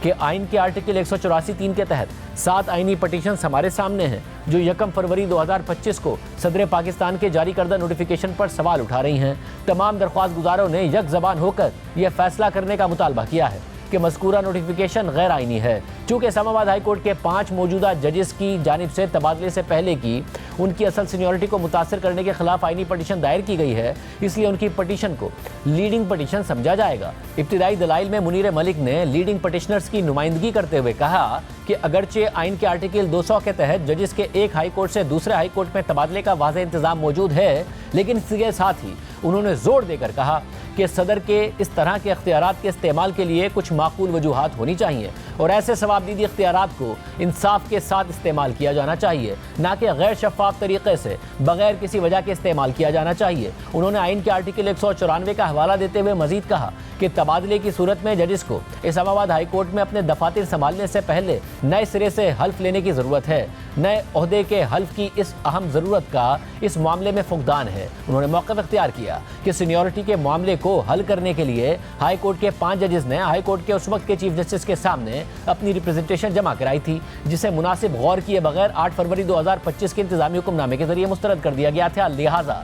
कि आइन के आर्टिकल 184(3) के तहत 7 आइनी पटिशन हमारे सामने हैं जो 1 फरवरी 2025 को सदर पाकिस्तान के जारी करदा नोटिफिकेशन पर सवाल उठा रही हैं। तमाम दरख्वास्त गुजारों ने यक ज़बान होकर यह फैसला करने का मुतालबा किया है कि मज़कूरा नोटिफिकेशन गैर आइनी है। चूँकि इस्लामाबाद हाई कोर्ट के 5 मौजूदा जजेस की जानिब से तबादले से पहले की उनकी असल सीनियरिटी को मुतासर करने के खिलाफ आइनी पटिशन दायर की गई है, इसलिए उनकी पटिशन को लीडिंग पटिशन समझा जाएगा। इब्तिदाई दलाइल में मुनीर मलिक ने लीडिंग पटिशनर्स की नुमाइंदगी करते हुए कहा कि अगरचे आइन के आर्टिकल 200 के तहत जजेस के एक हाई कोर्ट से दूसरे हाई कोर्ट में तबादले का वाज़ेह इंतज़ाम मौजूद है, लेकिन इसके साथ ही उन्होंने जोर देकर कहा कि सदर के इस तरह के इख्तियारात के इस्तेमाल के लिए कुछ माकूल वजूहात होनी चाहिए और ऐसे सवाबदीदी इख्तियारात को इंसाफ के साथ इस्तेमाल किया जाना चाहिए, ना कि गैर शफाफ तरीके से बगैर किसी वजह के इस्तेमाल किया जाना चाहिए। उन्होंने आइन के आर्टिकल 194 का हवाला देते हुए मजीद कहा कि तबादले की सूरत में जजेस को इस्लामाबाद हाई कोर्ट में अपने दफातर संभालने से पहले नए सिरे से हल्फ लेने की ज़रूरत है। नए ओहदे के हल्फ की इस अहम ज़रूरत का इस मामले में फुकदान है। उन्होंने मौक़िफ़ इख्तियार किया कि सीनियरिटी के मामले को हल करने के लिए हाई कोर्ट के 5 जजेस ने हाई कोर्ट के उस वक्त के चीफ जस्टिस के सामने अपनी रिप्रेजेंटेशन जमा कराई थी, जिसे मुनासिब गौर किए बगैर 8 फरवरी 2025 के इंतजामी हुक्मनामे के जरिए मुस्तरद कर दिया गया था। लिहाजा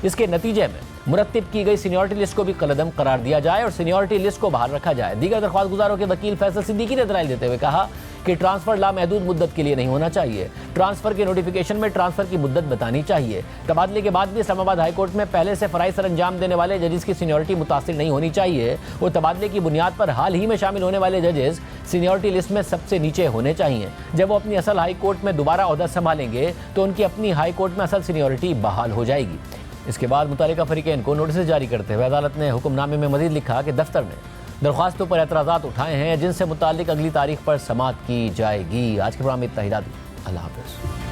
इसके नतीजे में मुरत्तिब की गई सीनियरिटी लिस्ट को भी कलअदम करार दिया जाए और सीनियरिटी लिस्ट को बाहर रखा जाए। दीगर दरख्वास्त गुजारों के वकील फैसल सिद्दीकी ने दलाइल देते हुए कहा कि ट्रांसफर लामहदूद मुद्दत के लिए नहीं होना चाहिए। ट्रांसफर के नोटिफिकेशन में ट्रांसफर की मुद्दत बतानी चाहिए। तबादले के बाद भी इस्लामाबाद हाई कोर्ट में पहले से फराइज सर अंजाम देने वाले जजेस की सीनियरिटी मुतासिर नहीं होनी चाहिए और तबादले की बुनियाद पर हाल ही में शामिल होने वाले जजेस सीनियरिटी लिस्ट में सबसे नीचे होने चाहिए। जब वो अपनी असल हाई कोर्ट में दोबारा ओहदा संभालेंगे तो उनकी अपनी हाई कोर्ट में असल सीनियरिटी बहाल हो जाएगी। इसके बाद मुतालिका फरीकैन को नोटिस जारी करते हुए अदालत ने हुक्मनामे में मजीद लिखा कि दफ्तर ने दरख्वास्तों पर एतराज़ात उठाए हैं जिनसे मुतालिक अगली तारीख पर समाअत की जाएगी। आज के प्रोग्राम में इतना ही। अल्लाह हाफ़िज़।